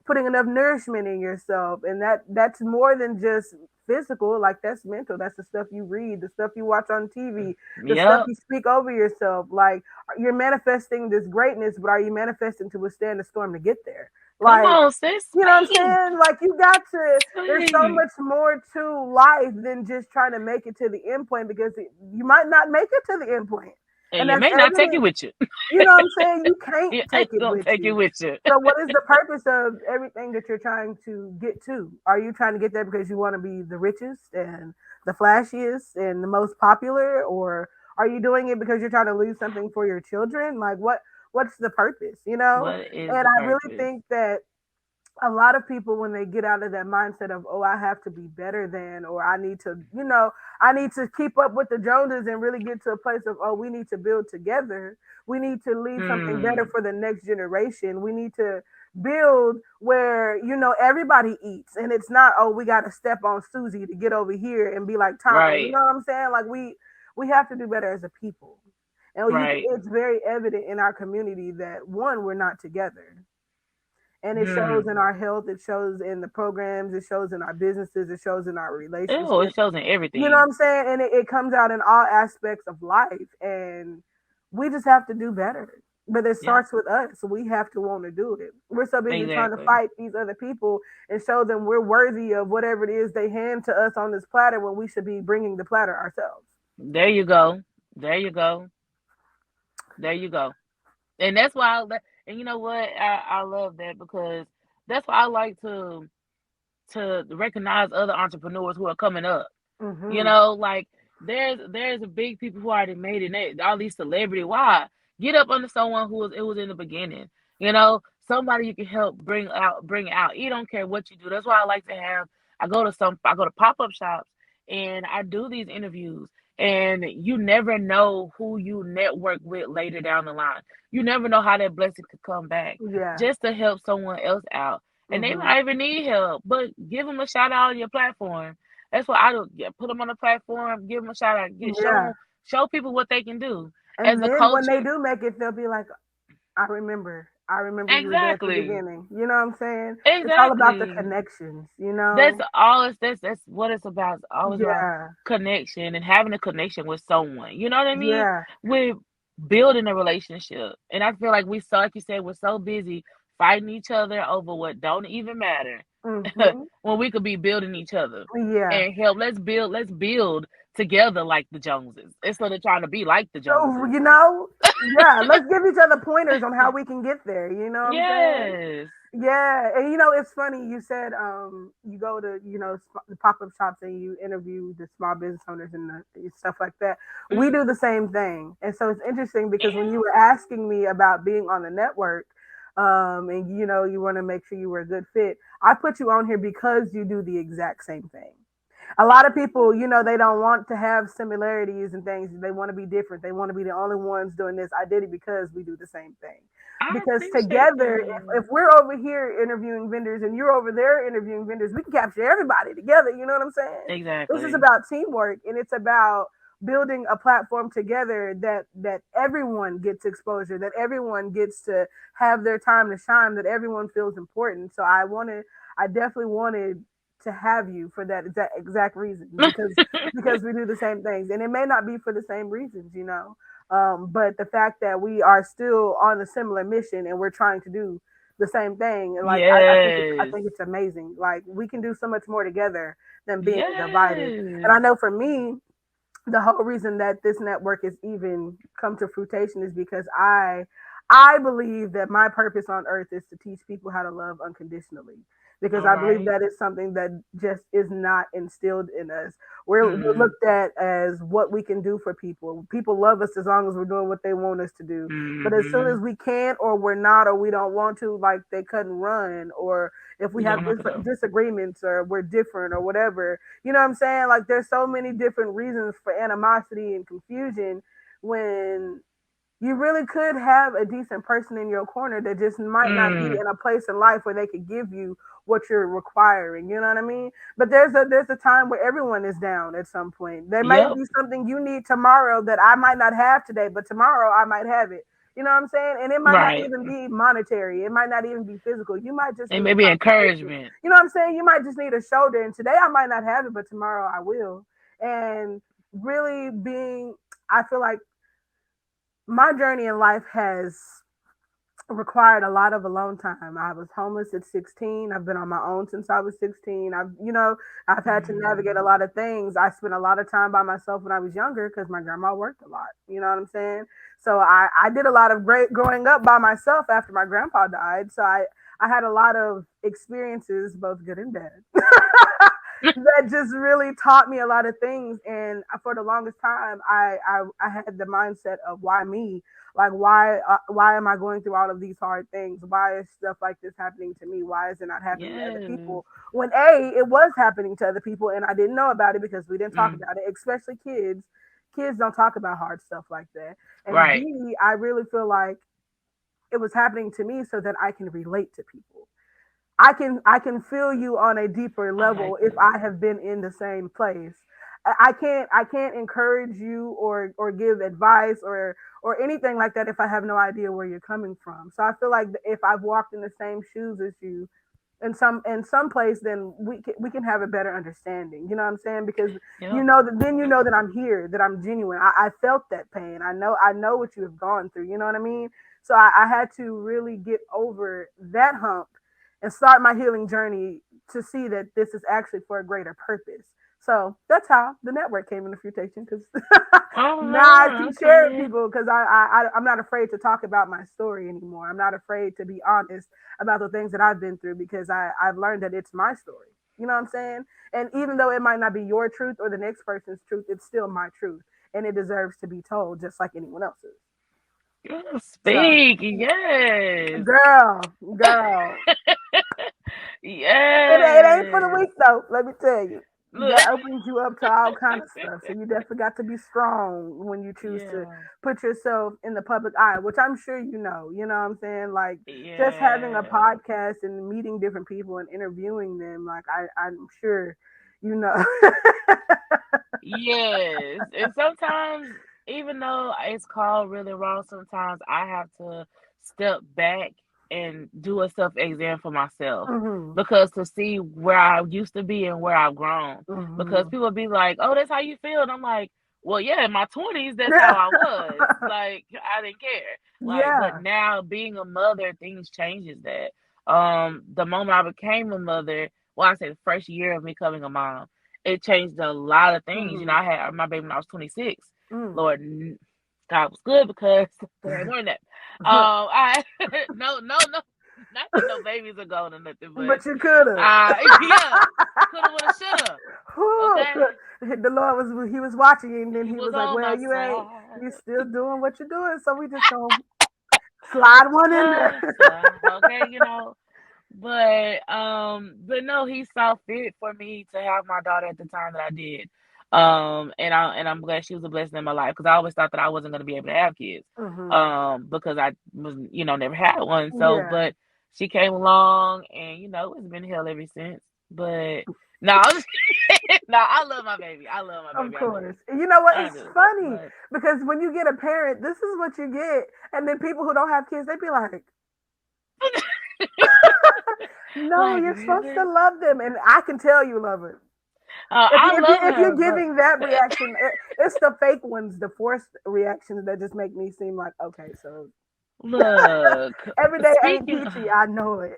putting enough nourishment in yourself, and that's more than just physical. Like that's mental. That's the stuff you read, the stuff you watch on TV, the stuff Yep. you speak over yourself. Like you're manifesting this greatness, but are you manifesting to withstand the storm to get there? Come Like on, sis. you know what I'm Speak. saying? Like you got to. There's so Speak. much more to life than just trying to make it to the end point because you might not make it to the end point, And and you that's may not take it evident. with you. You know what I'm saying? You can't You take ain't it gonna with take it you. with you. So what is the purpose of everything that you're trying to get to? Are you trying to get there because you want to be the richest and the flashiest and the most popular, or are you doing it because you're trying to leave something for your children? Like what's the purpose? You know? What is And the I really purpose? think that a lot of people when they get out of that mindset of oh I have to be better than or I need to I need to keep up with the Joneses and really get to a place of oh we need to build together, we need to leave something better Hmm. for the next generation, we need to build where everybody eats and it's not oh we got to step on Susie to get over here and be like Tommy, you Right. know what I'm saying, like we have to do better as a people. And Right. it's very evident in our community that one we're not together, and it shows Hmm. in our health, it shows in the programs, it shows in our businesses, it shows in our Oh, it relationships. shows in You know what everything. I'm saying? And it comes out in all aspects of life. And we just have to do better. But it Yeah. starts with us. So we have to want to do it. We're so busy trying to Exactly. fight these other people and show them we're worthy of whatever it is they hand to us on this platter when we should be bringing the platter ourselves. There you go. There you go. There you go. And that's why and you know what? I love that because that's why I like to recognize other entrepreneurs who are coming up. Mm-hmm. Like there's a big people who already made it. All these celebrity. Why get up under someone who was it was in the beginning? You know, somebody you can help bring out. You don't care what you do. That's why I like to have I go to pop-up shops and I do these interviews, and you never know who you network with later down the line. You never know how that blessing could come back Yeah. just to help someone else out. And they Mhm. might even need help, but give them a shout out on your platform. That's what I do. Yeah, put them on the platform, give them a shout out, Yeah. show people what they can do. As And a then when coach, they do make it, they'll be like, I remember. I remember you were there at the exactly, beginning. You know what I'm saying? It's all about the exactly. connections, That's know? all. That's what it's about. It's always about Yeah. connection and having a connection with someone. You know what I mean? Yeah. With building a relationship. And I feel like like you said, we're so busy fighting each other over what don't even matter Mhm. when we could be building each other Yeah. and help. Let's build together like the Joneses instead of trying to be like the So, Joneses. yeah, let's give each other pointers on how we can get there, you know what I'm saying? Yes. Yeah, and it's funny you said you go to the pop up shops and you interview the small business owners and the stuff like that. We Mm, do the same thing, and so it's interesting because when you yeah. were asking me about being on the network, and you want to make sure you were a good fit, I put you on here because you do the exact same thing. A lot of people, they don't want to have similarities and things. They want to be different. They want to be the only ones doing this. I did it because we do the same thing. I Because appreciate together, that. if we're over here interviewing vendors and you're over there interviewing vendors, we can capture everybody together. You know what I'm saying? This is Exactly. about teamwork, and it's about building a platform together that everyone gets exposure, that everyone gets to have their time to shine, that everyone feels important. So I definitely wanted to have you for that exact reason because we do the same things, and it may not be for the same reasons. But the fact that we are still on a similar mission and we're trying to do the same thing, and like I Yes. think it's amazing. Like we can do so much more together than being divided. And Yes. I know for me, the whole reason that this network has even come to fruition is because I believe that my purpose on earth is to teach people how to love unconditionally, because All I believe right. that is something that just is not instilled in us. We're Mm. looked at as what we can do for people. People love us as long as we're doing what they want us to do. But as soon Mhm. as we can't, or we're not, or we don't want to, like they cut and run, or if we You have don't have to go. disagreements, or we're different, or whatever, you know what I'm saying? Like there's so many different reasons for animosity and confusion when you really could have a decent person in your corner that just might not be Mm. in a place in life where they could give you what you're requiring. You know what I mean? But there's a time where everyone is down at some point. There may Yep. be something you need tomorrow that I might not have today, but tomorrow I might have it. You know what I'm saying? And it might not Right. even be monetary. It might not even be physical. You might just And need a maybe conversation. encouragement. You know what I'm saying? You might just need a shoulder. And today I might not have it, but tomorrow I will. And really I feel like my journey in life has required a lot of alone time. I was homeless at 16. I've been on my own since I was 16. I've had to navigate a Mm. lot of things. I spent a lot of time by myself when I was younger because my grandma worked a lot. You know what I'm saying? So I did a lot of great growing up by myself after my grandpa died. So I had a lot of experiences, both good and bad, that just really taught me a lot of things. And for the longest time, I had the mindset of why me, like why am I going through all of these hard things? Why is stuff like this happening to me? Why is it not happening to other Yes. people? When A, it was happening to other people and I didn't know about it because we didn't talk Mm. about it, especially kids. Kids don't talk about hard stuff like that. And Right. B, I really feel like it was happening to me so that I can relate to people. I can feel you on a deeper I like level if that. I have been in the same place. I can't encourage you or give advice or anything like that if I have no idea where you're coming from. So I feel like if I've walked in the same shoes as you in some place, then we can have a better understanding. You know what I'm saying? Because Yep. then you know that I'm here, that I'm genuine. I felt that pain. I know what you have gone through. You know what I mean? So I had to really get over that hump and start my healing journey to see that this is actually for a greater purpose. So that's how the network came into fruition. Because All now I right. can share it with Okay. people because I'm not afraid to talk about my story anymore. I'm not afraid to be honest about the things that I've been through because I've learned that it's my story. You know what I'm saying? And even though it might not be your truth or the next person's truth, it's still my truth, and it deserves to be told just like anyone else's. So, Speak, yes. girl, it ain't for the Yes. weak though. Let me tell you. Look. That opens you up to all kind of stuff. So you definitely got to be strong when you choose to Yeah. put yourself in the public eye, which I'm sure you know. You know what I'm saying? Like just having a Yeah. podcast and meeting different people and interviewing them, like I'm sure you know. Yes. And sometimes, even though it's called really wrong, sometimes I have to step back and do a self exam for myself Mhm. because to see where I used to be and where I've grown. Because Mhm. people be like, oh, that's how you feel. And I'm like, well, yeah, in my 20s, that's how I was. Like, I didn't care. Like, but Yeah. now being a mother, things changes that. The moment I became a mother, well, I say the first year of me becoming a mom, it changed a lot of things. You know, Mhm. I had my baby when I was 26. Mm. Lord, God was good because there ain't learned that. I no, no, no, not that no babies are gone or nothing, but But you could have. yeah, coulda, woulda, shoulda. Okay, The Lord was he was watching you, and then he he was was like, on "Well, my you side. still doing what you're doing, so we just gonna slide one in there." So okay, but no, he saw fit for me to have my daughter at the time that I did. And I'm glad she was a blessing in my life because I always thought that I wasn't gonna be able to have kids. Mhm. Because I was, never had one. So, Yeah. but she came along and it's been hell ever since. But no, no, I love my baby. I love my Of baby. I do. course. You know what? I It's do. funny But because when you get a parent, this is what you get, and then people who don't have kids, they be like, "No, like you're supposed to really, love them," and I can tell you love it. I love If you're her, but giving that reaction, it's the fake ones, the forced reactions that just make me seem like okay. So look, every day ain't speaking. peachy. I know it.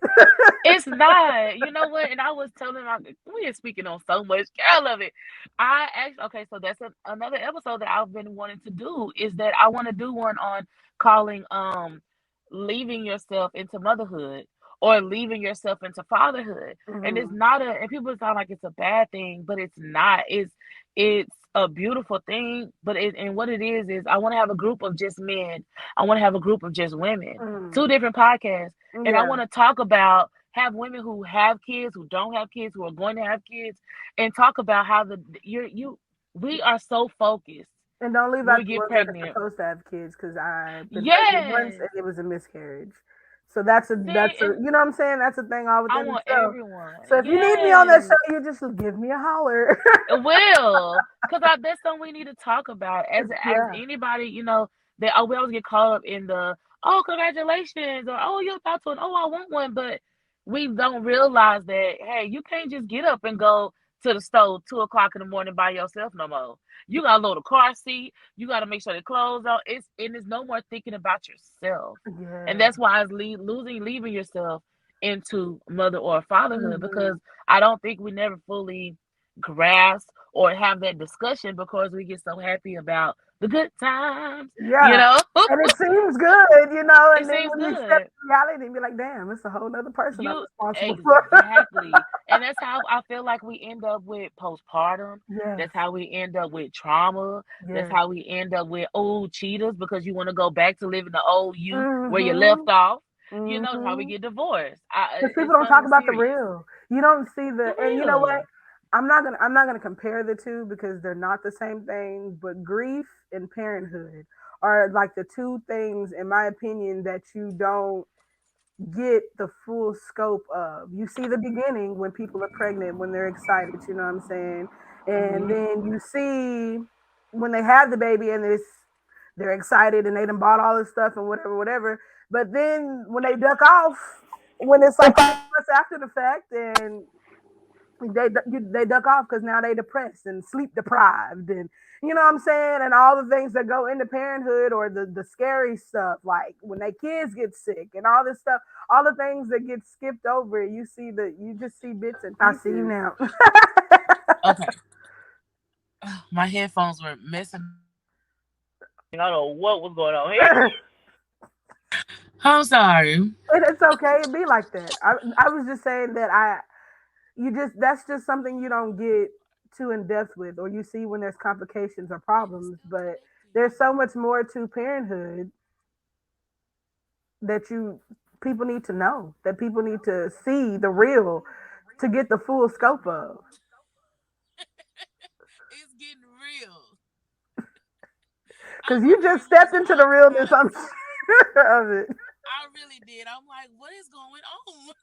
It's not. You know what? And I was telling my we are speaking on so much. I love it. I actually okay, so that's another episode that I've been wanting to do is that I want to do one on calling leaving yourself into motherhood or leaving yourself into fatherhood. And it's Hmm. not and people sound like it's a bad thing, but it's not. It's a beautiful thing, but and what it is I want to have a group of just men. I want to have a group of just women. Hmm. Two different podcasts and I Yeah, want to talk about have women who have kids, who don't have kids, who are going to have kids, and talk about how we are so focused and don't leave when out we the get ones that are pregnant. supposed to have kids because I've been pregnant once Yes. and it was a miscarriage. So See, and you know what I'm saying. That's a thing all I within want itself. everyone. So if you need me on that Yes. show, you just give me a holler. It will, cause that's something we need to talk about. As Yeah. anybody, that we always get caught up in the oh congratulations or oh you're about to and oh I want one, but we don't realize that hey you can't just get up and go to the store 2 o'clock in the morning by yourself no more. You gotta load a car seat. You gotta make sure the clothes on. It's no more thinking about yourself, and Yeah. that's why it's leaving yourself into mother or fatherhood Hmm. because I don't think we never fully grasp or have that discussion because we get so happy about the good times, you Yeah. know? And it seems good, It and then seems when you step good. in reality, you be like, damn, it's a whole other person I'm You responsible for. exactly. And that's how I feel like we end up with postpartum. Yes. That's how we end up with trauma. That's Yes. how we end up with old cheaters because you want to go back to living the old you where you left Mhm. off. That's how we Mhm. get divorced. Because people It's don't talk so about the serious. real. You don't see The and you know what? real. I'm not gonna compare the two because they're not the same thing. But grief and parenthood are like the two things, in my opinion, that you don't get the full scope of. You see the beginning when people are pregnant, when they're excited, you know what I'm saying? And Hmm. then you see when they have the baby and they're excited and they done bought all this stuff and whatever, whatever. But then when they duck off, when it's like 6 months after the fact and they duck off because now they depressed and sleep deprived and you know what I'm saying and all the things that go into parenthood or the scary stuff like when they kids get sick and all this stuff all the things that get skipped over you just see bits and I see you pieces. now. Okay. My headphones were messing. I don't know what was going on here. And I'm sorry. it's okay it be like that. I was just saying that I you just that's just something you don't get too in depth with or you see when there's complications or problems but there's so much more to parenthood that you people need to know, that people need to see the real to get the full scope of. It's getting real. Because I'm you over just here stepped losing into the all realness, kind of. I'm sure of it. I really did. I'm like, what is going on?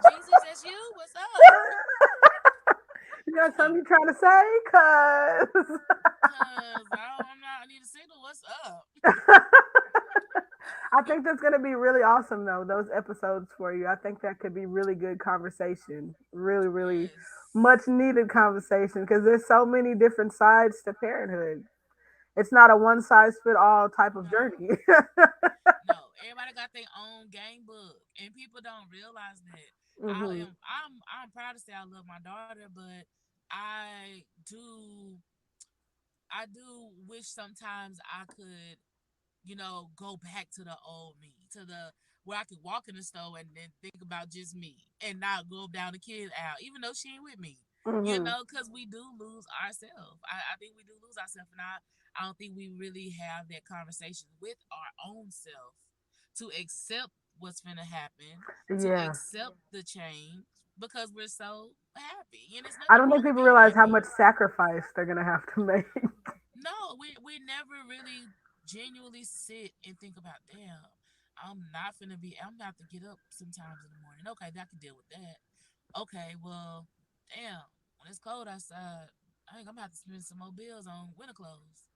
Jesus, that's you? What's up? You got something you trying to say? Cause Cause I'm not. I need a signal. What's up? I think that's gonna be really awesome though, those episodes for you. I think that could be really good conversation. Really, really Yes. much needed conversation because there's so many different sides to parenthood. It's not a one size fit all type of No. journey. No. Everybody got their own game book, and people don't realize that. I Hmm. am. I'm proud to say I love my daughter, but I do. I do wish sometimes I could, go back to the old me, to the where I could walk in the store and then think about just me and not go down the kid out, even though she ain't with me. Hmm. Because we do lose ourselves. I think we do lose ourselves, and I don't think we really have that conversation with our own self to accept what's gonna happen, to Yeah. accept the change because we're so happy, and there's I nothing don't think wrong with people being realize how happy. much sacrifice they're gonna have to make. No, we never really genuinely sit and think about, damn, I'm about to get up sometimes in the morning. Okay, I can deal with that. Okay, well, damn, when it's cold outside, I think I'm gonna have to spend some more bills on winter clothes.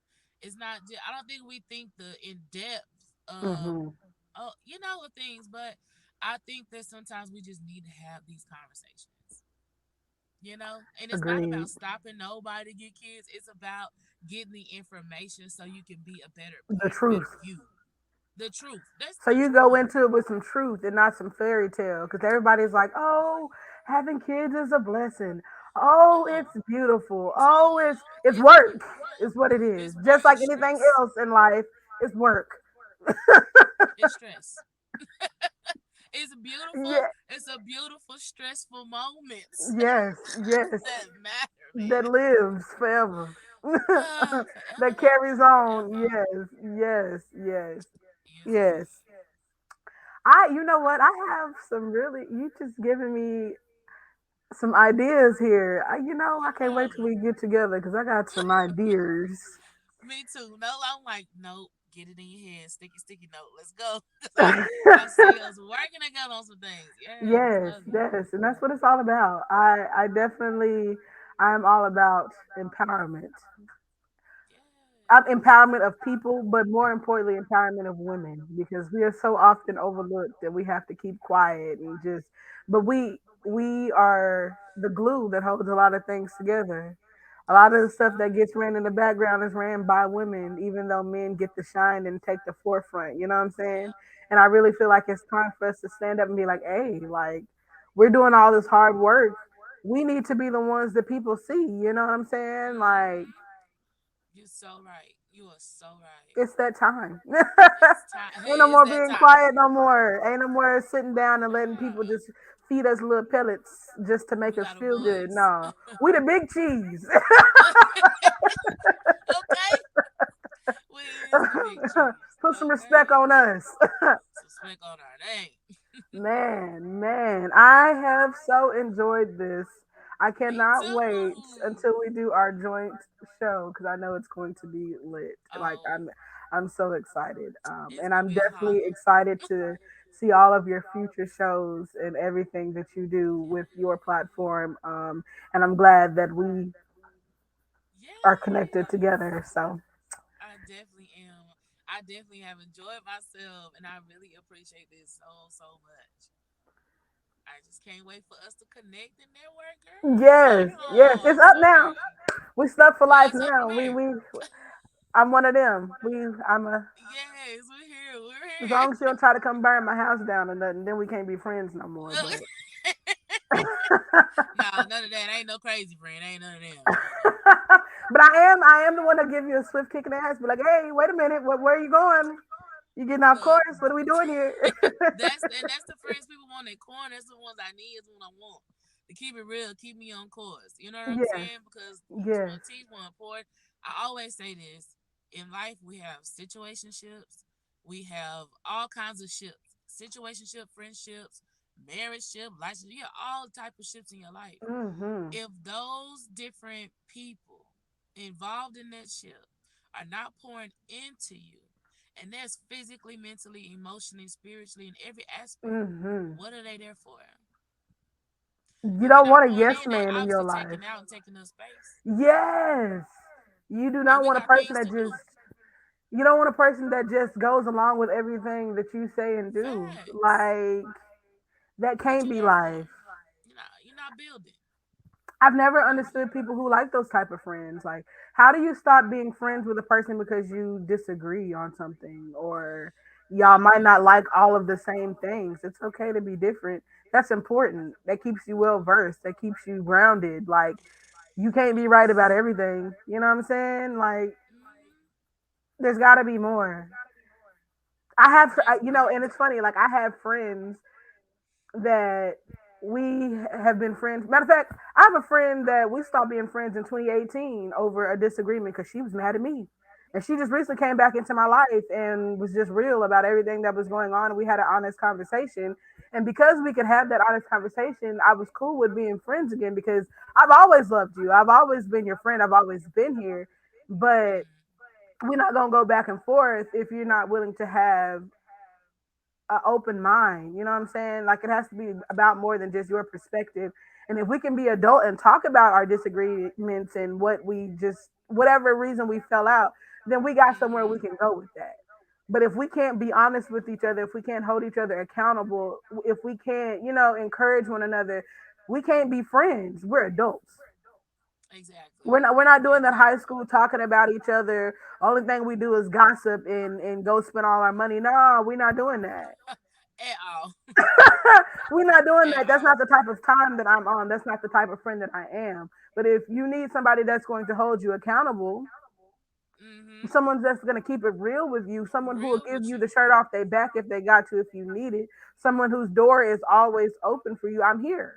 It's not just, I don't think we think the in depth of, Hmm. of things, but I think that sometimes we just need to have these conversations. And it's not Agreed. about stopping nobody to get kids. It's about getting the information so you can be a better The parent, better truth. you. The truth. That's So the you go truth. into it with some truth and not some fairy tale, because everybody's like, "Oh, having kids is a blessing. Oh, Uh-uh. it's beautiful. Oh, it's It's work. yeah. Is what it is. It's work. Just like It's anything stress. else in life, it's work." It's stress. It's beautiful. Yeah. It's a beautiful, stressful moments Yes. Yes. that matter, That man. lives forever. Forever That carries and on. ever. Yes. Yes. Yes. Yes, Yes. indeed. You know what? I have some really. You just giving me some ideas here. I No can't wait till problem. we get together because I got some ideas. Me too. No, I'm like, nope. Get it in your head. Sticky, sticky note. Let's go. Cause I see us working together on some things. Yes, Yes, love it. yes, and that's what it's all about. I definitely, I'm all about empowerment. Yes. Empowerment of people, but more importantly, empowerment of women, because we are so often overlooked that we have to keep quiet and just. But we are the glue that holds a lot of things together. A lot of the stuff that gets ran in the background is ran by women, even though men get to shine and take the forefront. You know what I'm saying? Yep. And I really feel like it's time for us to stand up and be like, "Hey, like we're doing all this hard work. We need to be the ones that people see." You know what I'm saying? Like Mm-hmm. You're so right. You are so right. it's that time. It's time. Ain't no It's more that being time. quiet no more. Ain't no more sitting down and letting people Uh, just feed us little pellets just to make we us got a feel good. voice. No, we the big cheese. Okay. We is the big cheese. Put some respect Okay. on us. Some smack on our name. Man, man, I have so enjoyed this. I Me cannot wait too. until we do our joint show because I know it's going to be lit. Like Oh, I'm so excited, it's and gonna I'm be a definitely holler. excited to see all of your future shows and everything that you do with your platform. And I'm glad that we are connected Yeah. together. So I definitely am. I definitely have enjoyed myself, and I really appreciate this so so much. I just can't wait for us to connect and network, girl. yes, yes, Oh, it's I'm up so now. ready. We stuck for Yeah, life it's up from now. We here. we I'm one of them. I'm a Yes, we're here. As We're here. long as you don't try to come burn my house down or nothing, then we can't be friends no more. Look. But Nah, none of that. Ain't no crazy friend. Ain't none of them. but I am the one to give you a swift kick in the ass. Be like, hey, wait a minute, where are you going? You getting off Look, course? What are we doing here? that's the friends people want in corner. That's the ones I need. Is what I want. To keep it real, keep me on course. You know what I'm Yes, saying? Because each yes, one teach one pour. I always say this in life: we have situationships, We have all kinds of ships, situationship, friendships, marriage ship, license. You have all type of ships in your life. Mhm. If those different people involved in that ship are not pouring into you, and that's physically, mentally, emotionally, spiritually, in every aspect, Mhm. what are they there for? You If they're don't not want a pouring yes in, they're man in your obviously life. taking out and taking up space. Yes. You do And not we want a got person things that to just do. you don't want a person that just goes along with everything that you say and do. Facts. Like that What can't you be there for? life. You're not building. I've never You're not understood building. people who like those type of friends. Like, how do you stop being friends with a person because you disagree on something or y'all might not like all of the same things? It's okay to be different. That's important. That keeps you well versed. That keeps you grounded. Like, you can't be right about everything. You know what I'm saying? Like, Mm-hmm. there's got to be more. I have, There's and got it's funny. Like, I have friends that we have been friends. Matter of fact, I have a friend that we stopped being friends in 2018 over a disagreement because she was mad at me. And she just recently came back into my life and was just real about everything that was going on. And we had an honest conversation. And because we could have that honest conversation, I was cool with being friends again because I've always loved you. I've always been your friend. I've always been here. But mm-hmm. we're not going to go back and forth if you're not willing to have an open mind. You know what I'm saying? Like it has to be about more than just your perspective. And if we can be adult and talk about our disagreements and what we just whatever reason we fell out, then we got somewhere we Mm-hmm. can go with that. But if we can't be honest with each other, if we can't hold each other accountable, if we can't, encourage one another, we can't be friends. We're adults. Exactly. We're not doing that high Exactly. school talking about each other. Only thing we do is gossip and go spend all our money. No, we're not doing that. At all. We're not doing At that. That's all. not the type of time that I'm on. That's not the type of friend that I am. But if you need somebody that's going to hold you accountable, Mm-hmm. someone that's going to keep it real with you, someone who will Real give with you you. the shirt off their back if they got to, if you need it, someone whose door is always open for you, I'm here.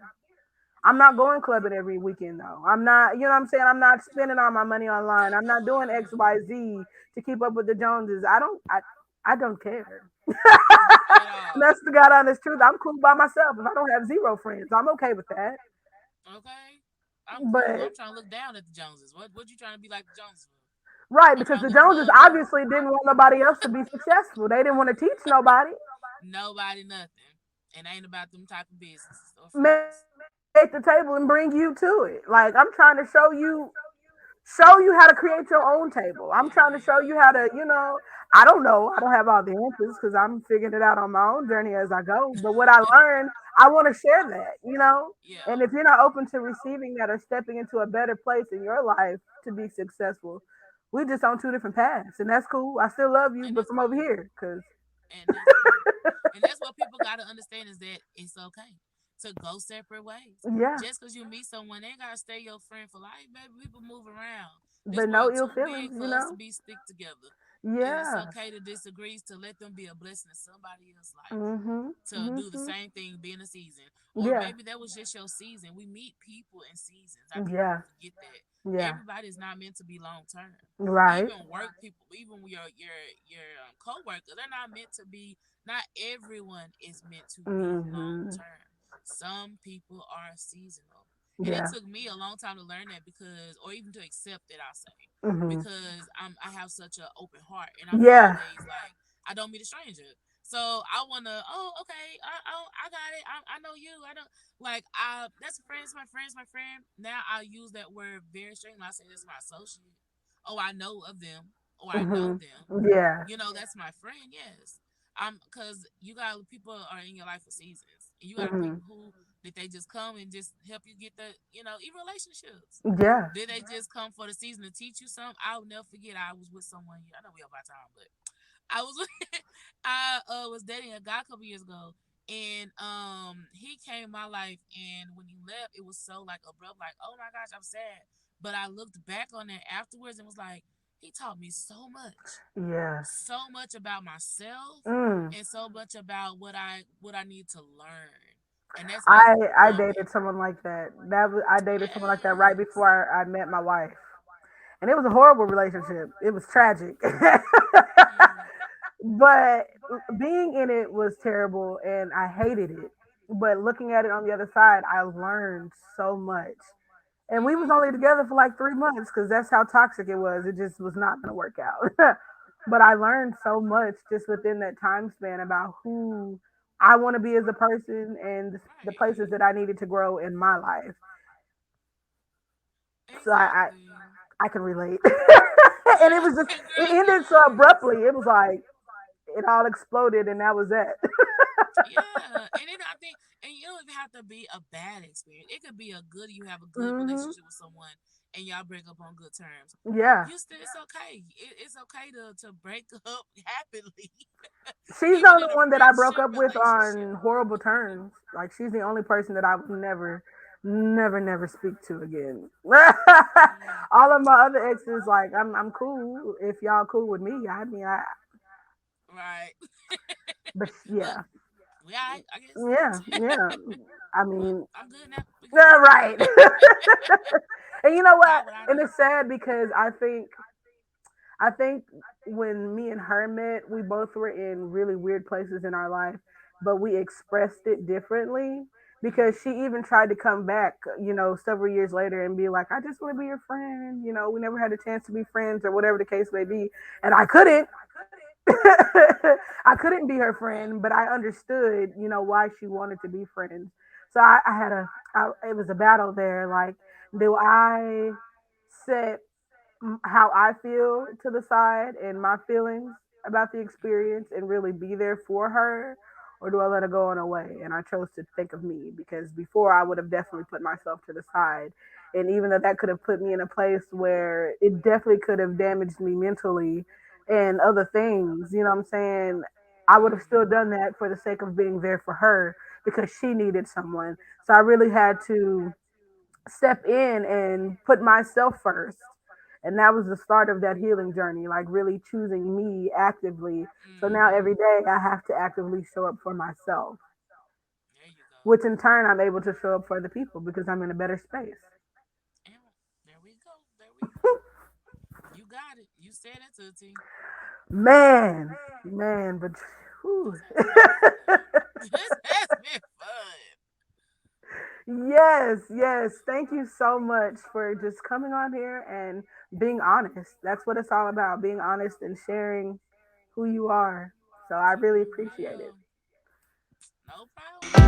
I'm not Yeah. going clubbing every weekend though. I'm not, you know what I'm saying? I'm not spending all my money online. I'm not doing XYZ to keep up with the Joneses. I don't care. At all. That's the God honest truth. I'm cool by myself. If I don't have zero friends, I'm okay with that. Okay. I'm cool. But I'm trying to look down at the Joneses. What you trying to be like the Joneses for? right, I'm because trying to the look Joneses above them. obviously didn't want nobody else to be successful. They didn't want to teach nobody. Nobody, nothing. And ain't about them type of businesses or Make the friends. table and bring you to it. Like I'm trying to show you how to create your own table. I'm trying to show you how to, Yeah. I don't know. I don't have all the answers because I'm figuring it out on my own journey as I go. But what I learned, I want to share that. Yeah. And if you're not open to receiving that or stepping into a better place in your life to be successful, we just on two different paths. And that's cool. I still love you, And but that's from over cool. here. Because, And that's cool. And that's what people got to understand is that it's okay to go separate ways. yeah, Just because you meet someone, they got to stay your friend for life, baby. People move around. This but no world ill too big feelings, for us to be stick together. And it's Yeah. okay to disagree, to let them be a blessing in somebody else's life. Mhm. To do the Mhm. same thing, be in a season. Or Yeah. maybe that was just your season. We meet people in seasons. I think Yeah. people forget that. Yeah. Everybody's not meant to be long term. Right. Even work people, even your coworkers, they're not meant to be. Not everyone is meant to be long Mhm. term. Some people are seasonal. And it Yeah. took me a long time to learn that because, or even to accept it, I'll say, Mhm. because I have such an open heart and I'm Yeah. always like, I don't meet a stranger. So I wanna, oh, okay, I got it. I know you. I don't like I. That's a friend. It's my friend. It's my friend. Now I use that word very stringently. I say this is my associate. Oh, I know of them. Oh, I know Mhm. them. Yeah. That's my friend. Yes. Because you got people are in your life for seasons, and you got Mhm. people who did they just come and just help you get the, even relationships. Yeah. Did they just come for the season to teach you something? I'll never forget. I was with someone. I know we have our time, but I was I was dating a guy a couple years ago, and he came in my life, and when he left, it was so like abrupt, like, oh my gosh, I'm sad. But I looked back on that afterwards and was like, he taught me Yeah. so much about myself, Mm. and so much about what I need to learn, and that's I me I growing. dated someone like that. I dated someone like that right Yes. before I met my wife. And it was a horrible relationship. It was tragic. Mm, But being in it was terrible and I hated it. But looking at it on the other side, I learned so much. And we was Mhm. only together for like 3 months because that's how toxic it was. It just was not going to work out. But I learned so much just within that time span about who I want to be as a person and the places Right. that I needed to grow in my life. So Exactly. I can relate. And it was just, it Girl, ended so yes. abruptly. It was like, it all exploded and that was it. Yeah, and then I think, and you don't even have to be a bad experience. It could be a good. You have a good Hmm. relationship with someone, and y'all break up on good terms. Yeah. You still, it's okay. It's okay to break up happily, She's the even only in a one that I broke friendship up with relationship. on horrible terms. Like she's the only person that I would never speak to again. Mm, All of my other exes, like I'm cool if y'all cool with me. I mean, right. but Look, yeah, we all right, I guess. yeah. I Look, mean, I'm good now. We good. yeah, right. And you know what? Got what I And need. it's sad because I think when me and her met, we both were in really weird places in our life, but we expressed it differently because she Mm, even tried to come back, several years later and be like, I just want to be your friend. We never had a chance to be friends or whatever the case may be. And I couldn't. I couldn't be her yeah. friend, but I understood, why she wanted to be friends. So I had it was a battle there. Like, do I set how I feel to the side and my feelings about the experience and really be there for her? Or do I let her go on her way? And I chose to think of me because before I would have definitely put myself to the side. And even though that could have put me in a place where it definitely could have damaged me mentally and other things, you know what I'm saying? I would have still Mm, done that for the sake of being there for her because she needed someone. So I really had to step in and put myself first. And that was the start of that healing journey, like really choosing me actively. So now mm-hmm. every day I have to actively show up for myself, There you go. which in turn I'm able to show up for the people because I'm in a better space. And there we go. There we go. You got it. You said it to the T. Man, but whew. This has been fun. This has been fun. Yes, yes. Thank you so much for just coming on here and being honest. That's what it's all about, being honest and sharing who you are. So I Keeping really it appreciate it. real. No problem.